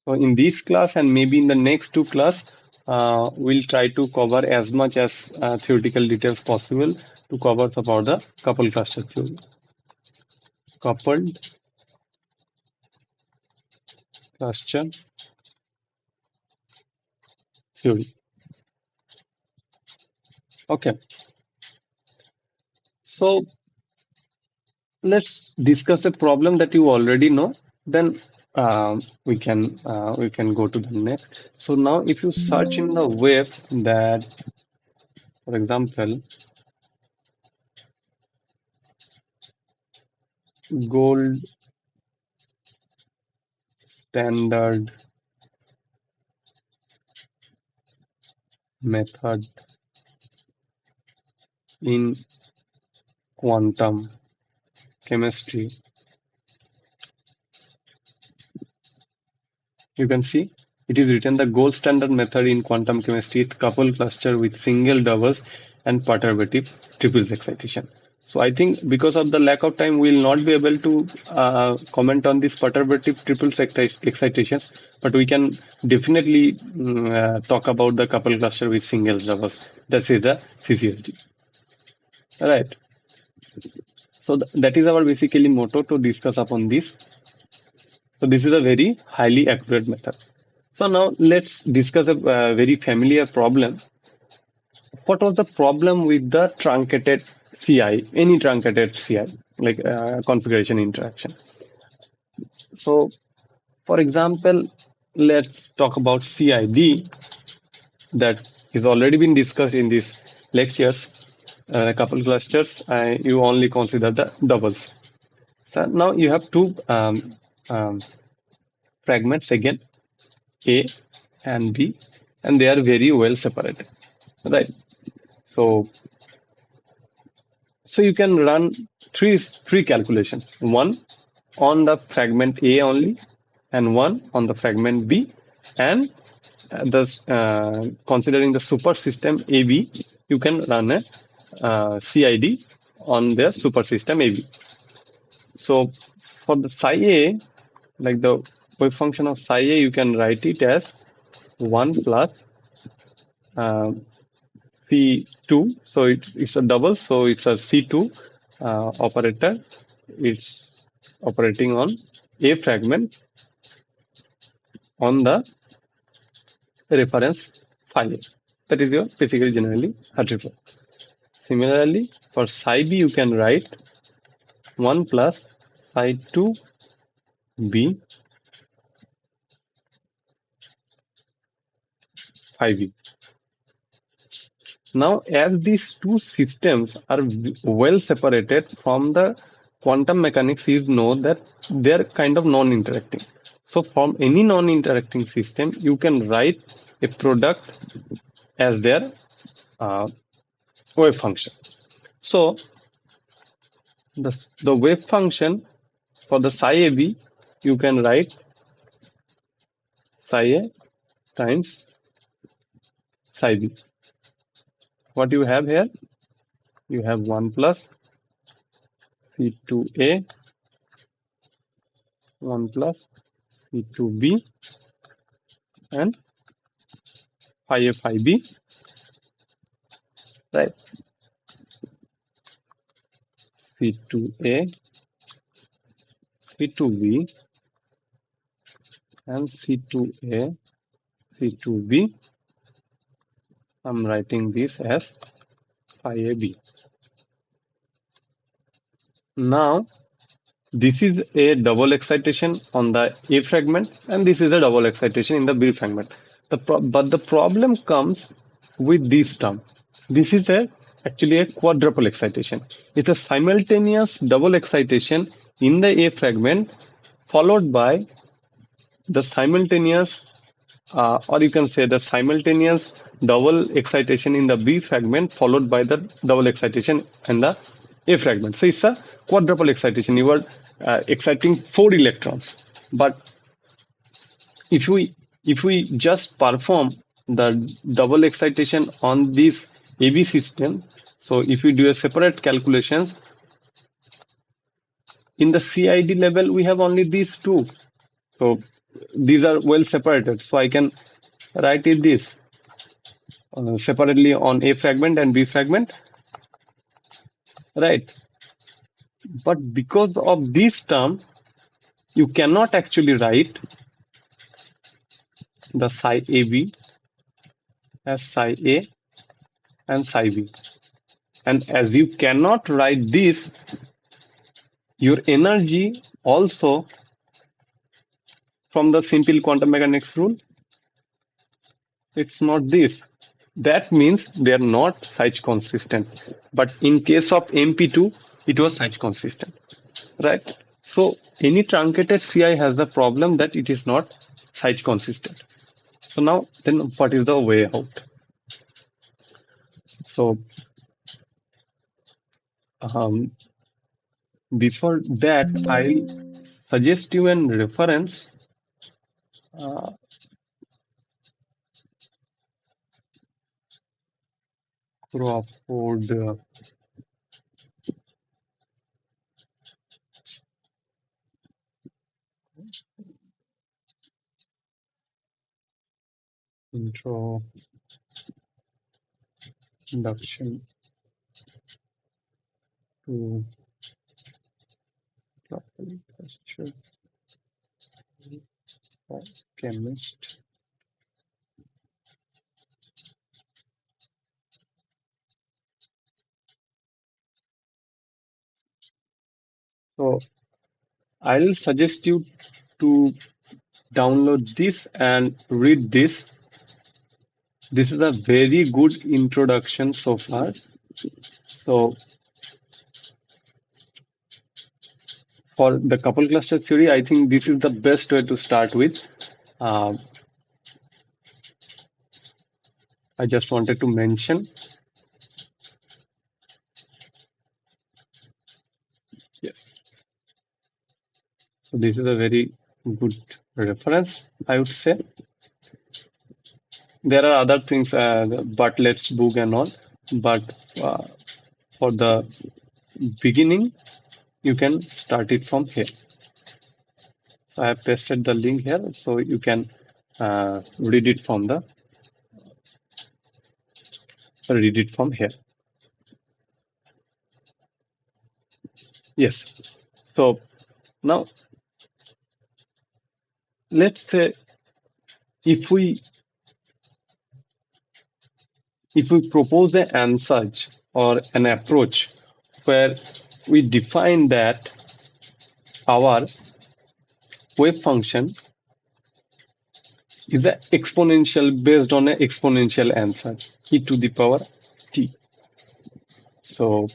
so in this class and maybe in the next two class, we'll try to cover as much as theoretical details possible to cover about the couple cluster theory. Coupled cluster theory. Okay, so let's discuss a problem that you already know. Then we can go to the next. So now, if you search in the web that, for example, gold standard method in quantum chemistry, you can see it is written the gold standard method in quantum chemistry is couple cluster with single doubles and perturbative triples excitation. So I think because of the lack of time, we will not be able to comment on this perturbative triples excitations, but we can definitely talk about the couple cluster with singles doubles. That is the CCSD. Right. So that is our basically motto to discuss upon this. So this is a very highly accurate method. So now let's discuss a very familiar problem. What was the problem with the truncated CI, any truncated CI, like configuration interaction? So for example, let's talk about CID that is already been discussed in these lectures. A couple clusters, you only consider the doubles. So now you have two fragments again, A and B, and they are very well separated, right? So, so you can run three calculations. One on the fragment A only, and one on the fragment B, and considering the super system AB, you can run a CID on the super system AB. So for the psi A, like the wave function of psi A, you can write it as 1 plus C2. So it's a double, so it's a C2 operator. It's operating on A fragment on the reference phi A. That is your basically generally attribute. Similarly, for psi B, you can write 1 plus psi 2B phi B. Now, as these two systems are well separated from the quantum mechanics, you know that they're kind of non-interacting. So from any non-interacting system, you can write a product as their wave function. So the wave function for the psi AB, you can write psi A times psi B. What you have here? You have 1 plus C2A, 1 plus C2B, and phi A phi B, right? C2A, C2B, and C2A, C2B. I'm writing this as phi AB. Now, this is a double excitation on the A fragment, and this is a double excitation in the B fragment. But the problem comes with this term. This is actually a quadruple excitation. It's a simultaneous double excitation in the A fragment followed by the simultaneous, or you can say the simultaneous double excitation in the B fragment followed by the double excitation in the A fragment. So it's a quadruple excitation. You are exciting 4 electrons. But if we just perform the double excitation on this AB system, so if we do a separate calculation, in the CID level, we have only these two. So these are well separated. So I can write it this separately on A fragment and B fragment, right? But because of this term, you cannot actually write the psi AB as psi A and psi B. And as you cannot write this, your energy also from the simple quantum mechanics rule, it's not this. That means they are not size consistent. But in case of MP2, it was size consistent, right? So any truncated CI has the problem that it is not size consistent. So now, then what is the way out? So um, before that, I'll suggest you a reference. Uh, Crawford introduction to Crawford structure for chemist. So I'll suggest you to download this and read this. This is a very good introduction so far. So for the couple cluster theory, I think this is the best way to start with. Uh, I just wanted to mention. Yes. So this is a very good reference, I would say. There are other things, Bartlett's book and all, but for the beginning, you can start it from here. So I have pasted the link here, so you can read it from here. Yes. So now let's say if we propose an answer or an approach where we define that our wave function is an exponential based on an exponential answer, e to the power t. So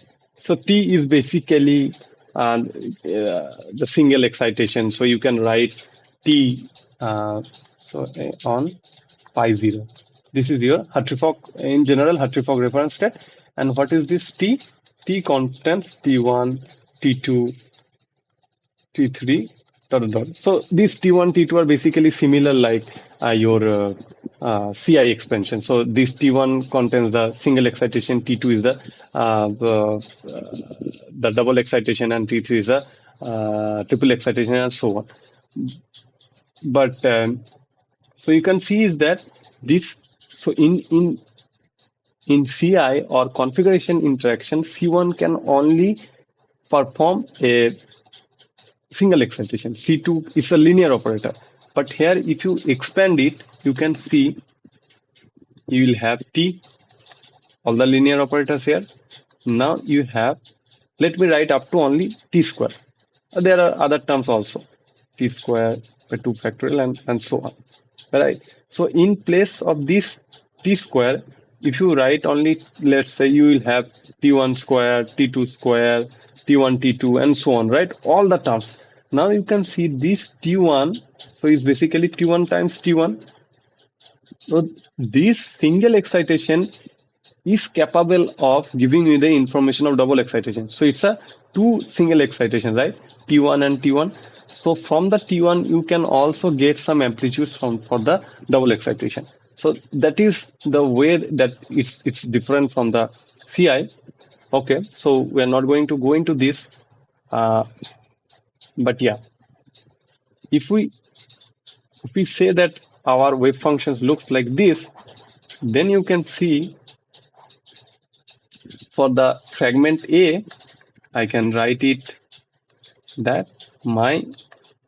t is basically the single excitation. So you can write t on pi 0. This is your Hartree-Fock, in general, Hartree-Fock reference state. And what is this t? T contains t1, t2, t3, dot, dot. So these t1, t2 are basically similar like your CI expansion. So this t1 contains the single excitation, t2 is the double excitation, and t3 is the triple excitation, and so on. But so you can see is that this, so in CI or configuration interaction, C1 can only perform a single excitation. C2 is a linear operator. But here, if you expand it, you can see you will have T, all the linear operators here. Now you have, let me write up to only T square. There are other terms also, T square, 2 factorial, and so on. Right. So in place of this T square, if you write only, let's say you will have T1 square, T2 square, T1, T2, and so on, right? All the terms. Now you can see this T1, so it's basically T1 times T1. So this single excitation is capable of giving you the information of double excitation. So it's a two single excitation, right? T1 and T1. So from the T1, you can also get some amplitudes from for the double excitation. So that is the way that it's different from the CI. Okay, so we're not going to go into this, uh, but yeah, if we say that our wave functions looks like this, then you can see for the fragment A, I can write it that my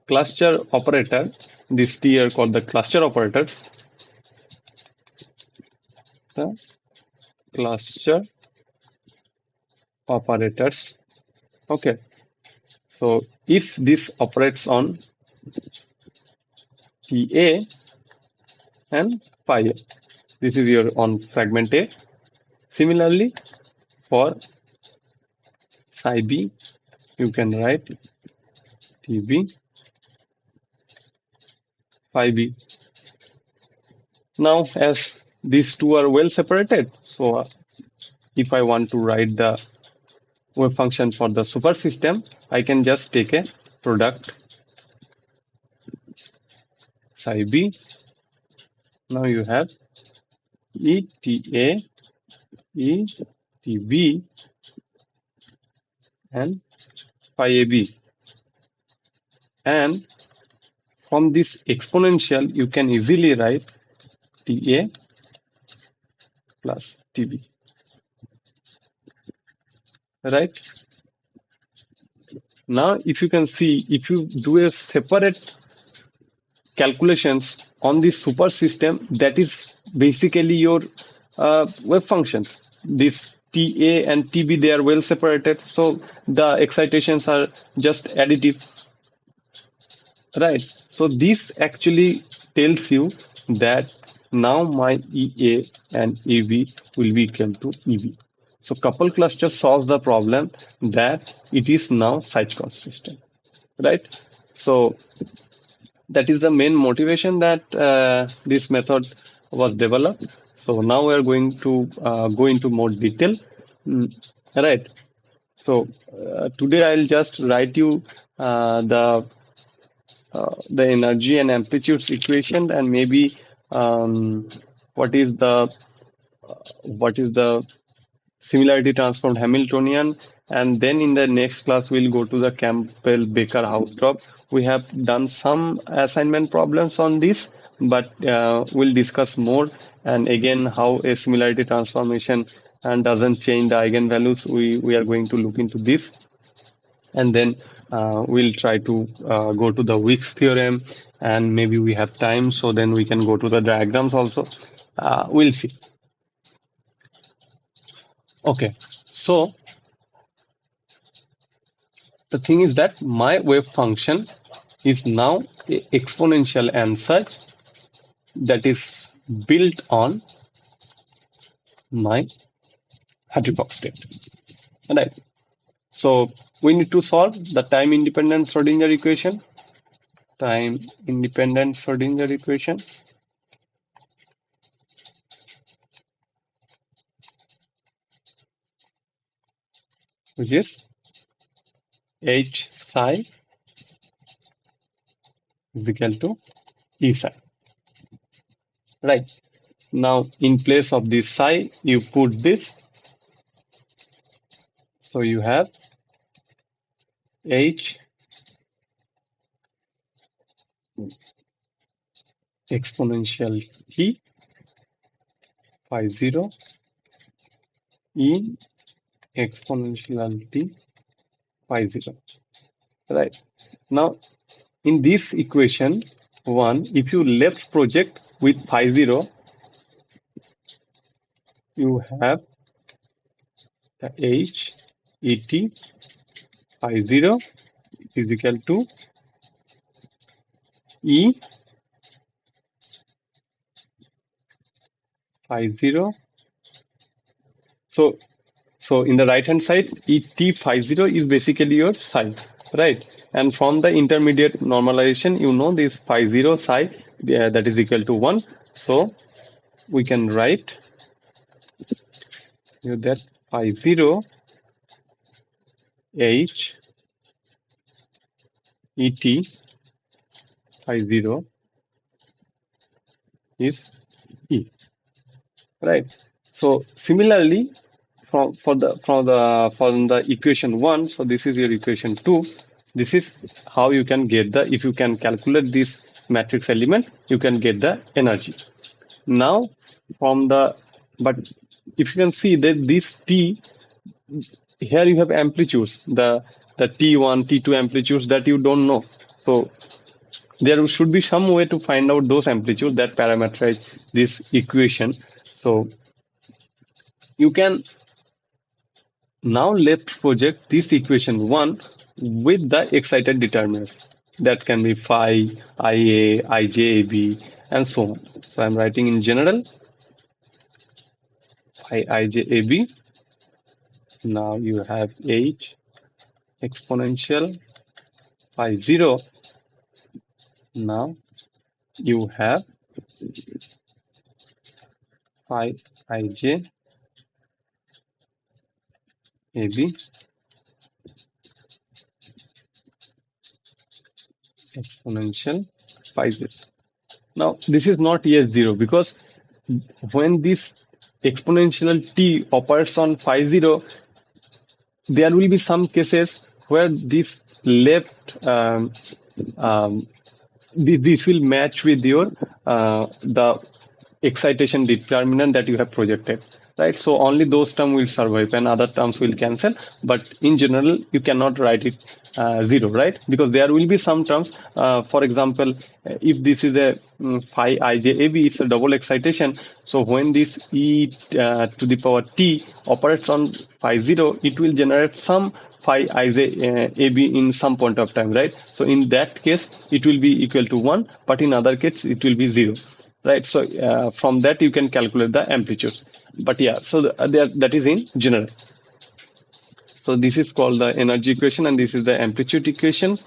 cluster operator, this tier called the cluster operators, the cluster operators. Okay, so if this operates on TA and phi A, this is your on fragment A. Similarly, for psi B, you can write TB phi B. Now, as these two are well separated, so if I want to write the wave function for the super system, I can just take a product psi B. Now you have ETA, ETB, and phi AB. And from this exponential, you can easily write TA plus TB, right? Now, if you can see, if you do a separate calculations on this super system, that is basically your wave functions. This TA and TB, they are well separated, so the excitations are just additive, right? So this actually tells you that now my EA and EB will be equal to EB. So couple cluster solves the problem that it is now size consistent, right? So that is the main motivation that this method was developed. So now we are going to go into more detail. Right. So today I'll just write you the energy and amplitudes equation, and maybe um, what is the similarity transformed Hamiltonian. And then in the next class, we'll go to the Campbell Baker Hausdorff. We have done some assignment problems on this, but we'll discuss more. And again, how a similarity transformation and doesn't change the eigenvalues. We are going to look into this. And then we'll try to go to the Weeks theorem, and maybe we have time, so then we can go to the diagrams also. We'll see. Okay, so the thing is that my wave function is now exponential and such that is built on my Hartree-Fock state. Right. So we need to solve the time independent Schrodinger equation. Time independent Schrodinger equation, which is H psi is equal to E psi. Right. Now, in place of this psi, you put this. So you have H exponential T phi 0 E exponential T phi 0. Right. Now, in this equation 1, if you left project with phi 0, you have the H ET phi 0 is equal to E phi 0. So in the right hand side, ET phi 0 is basically your psi, right? And from the intermediate normalization, you know this phi 0 psi that is equal to 1. So we can write you that phi 0 H ET phi 0 is E, right? So similarly, from the equation 1, so this is your equation 2. This is how you can get the, if you can calculate this matrix element, you can get the energy. Now from the, but if you can see that this T, here you have amplitudes, the T1, T2 amplitudes that you don't know. So there should be some way to find out those amplitudes that parameterize this equation. So you can now let's project this equation 1 with the excited determinants. That can be phi, IA, IJ, AB, and so on. So I'm writing in general phi, IJ, AB. Now you have H exponential phi 0. Now you have phi, IJ, AB exponential phi 0. Now this is not yet 0 because when this exponential t operates on phi 0, there will be some cases where this left this will match with your the excitation determinant that you have projected, right? So only those terms will survive and other terms will cancel. But in general, you cannot write it 0, right? Because there will be some terms. For example, if this is a phi ijab, it's a double excitation. So when this e to the power t operates on phi 0, it will generate some phi ijab in some point of time, right? So in that case, it will be equal to 1, but in other case, it will be 0. Right, so from that you can calculate the amplitudes. But yeah, so that is in general. So this is called the energy equation and this is the amplitude equation.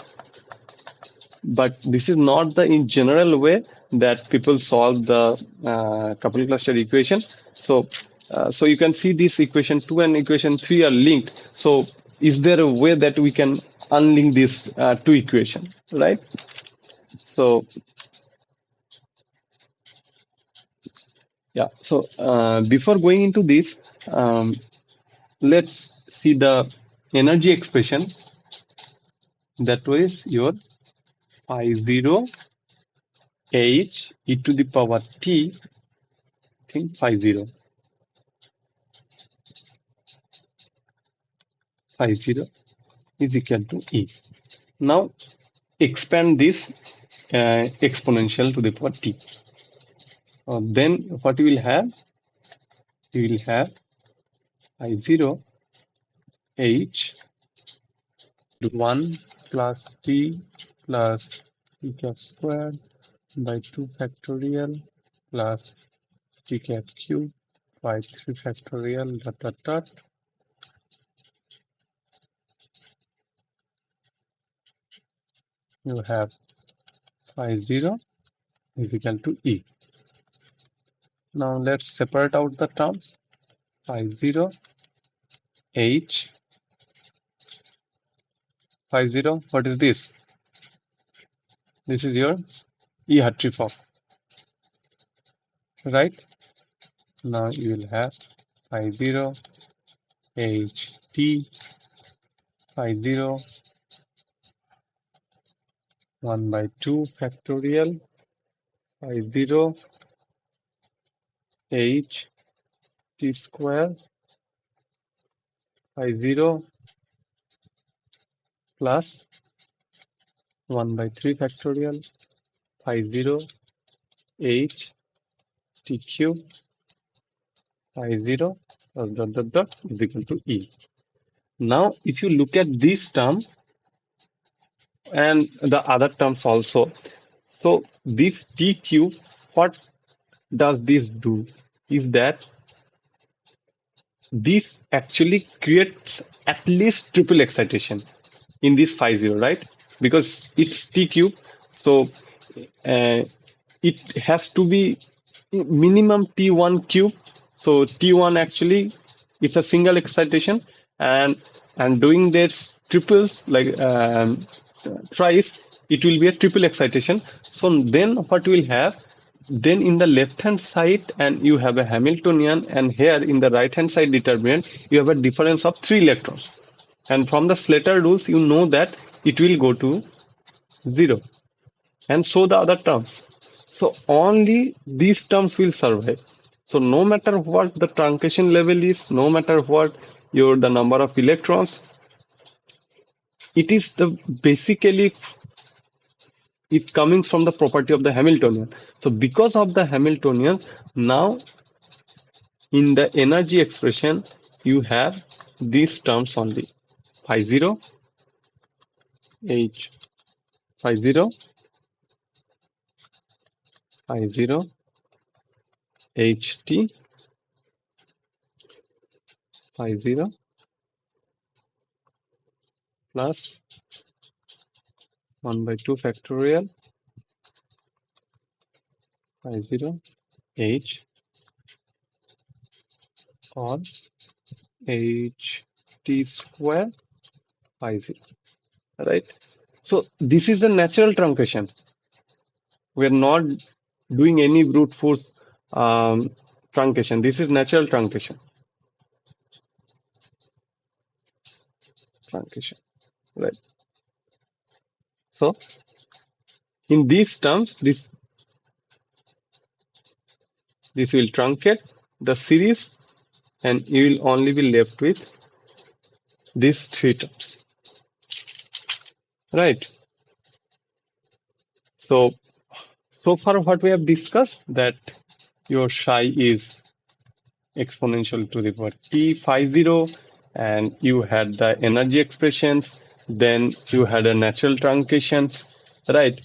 But this is not the in general way that people solve the couple cluster equation. So so you can see this equation 2 and equation 3 are linked. So is there a way that we can unlink these two equations, right? So yeah, so before going into this, let's see the energy expression. That was your phi 0 h e to the power t, I think phi 0 is equal to e. Now expand this exponential to the power t. Then what you will have? You will have phi 0 h 1 plus t plus t cap squared by 2 factorial plus t cap cube by 3 factorial dot dot dot. You have phi 0 is equal to e. Now let's separate out the terms. Phi 0 h phi 0, what is this? This is your E Hartree form, right? Now you will have phi 0 h t phi 0 1 by 2 factorial phi 0 h t square phi 0 plus 1 by 3 factorial phi 0 h t cube phi 0 dot dot dot is equal to e. Now, if you look at this term and the other terms also, so this t cube, what does this do? Is that this actually creates at least triple excitation in this phi 0, right? Because it's t cube, so it has to be minimum t1 cube. So t1 actually it's a single excitation, and doing this triples like thrice, it will be a triple excitation. So then what we'll have, then in the left hand side and you have a Hamiltonian, and here in the right hand side determinant you have a difference of 3 electrons, and from the Slater rules you know that it will go to 0, and so the other terms. So only these terms will survive. So no matter what the truncation level is, no matter what your the number of electrons, it is the basically it coming from the property of the Hamiltonian. So because of the Hamiltonian, now in the energy expression you have these terms only: phi 0, h phi 0, phi 0, ht phi 0 plus 1 by 2 factorial phi 0 h, or h t square phi 0, right? So this is the natural truncation. We are not doing any brute force truncation. This is natural truncation, right? So in these terms, this will truncate the series, and you will only be left with these 3 terms, right? So so far what we have discussed, that your psi is exponential to the power t phi 0, and you had the energy expressions, then you had a natural truncations, right?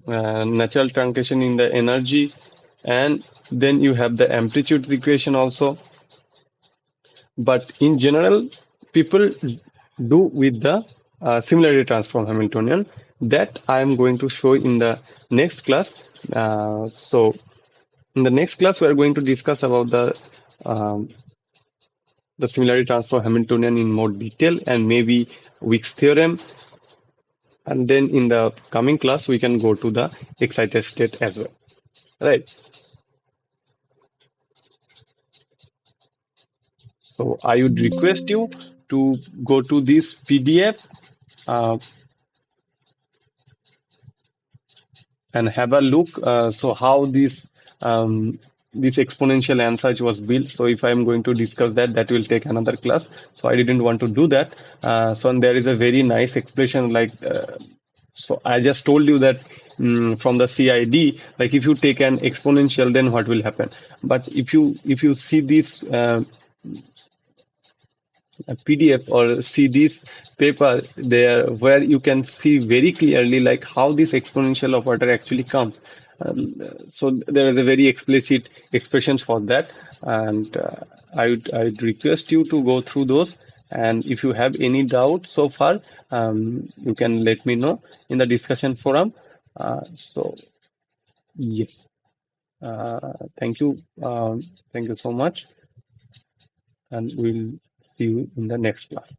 Natural truncation in the energy, and then you have the amplitudes equation also. But in general, people do with the similarity transform Hamiltonian, that I am going to show in the next class. So in the next class, we are going to discuss about um, the similarity transform Hamiltonian in more detail, and maybe Wick's theorem. And then in the coming class, we can go to the excited state as well, right? So I would request you to go to this PDF uh, and have a look. So how this exponential answer was built. So if I'm going to discuss that, that will take another class. So I didn't want to do that. So and there is a very nice expression like. So I just told you that from the CID, like if you take an exponential, then what will happen? But if you see this a PDF or see this paper there, where you can see very clearly like how this exponential operator actually comes. So there is a very explicit expressions for that, and I would request you to go through those. And if you have any doubt so far, you can let me know in the discussion forum. So yes, thank you, thank you so much, and we'll see you in the next class.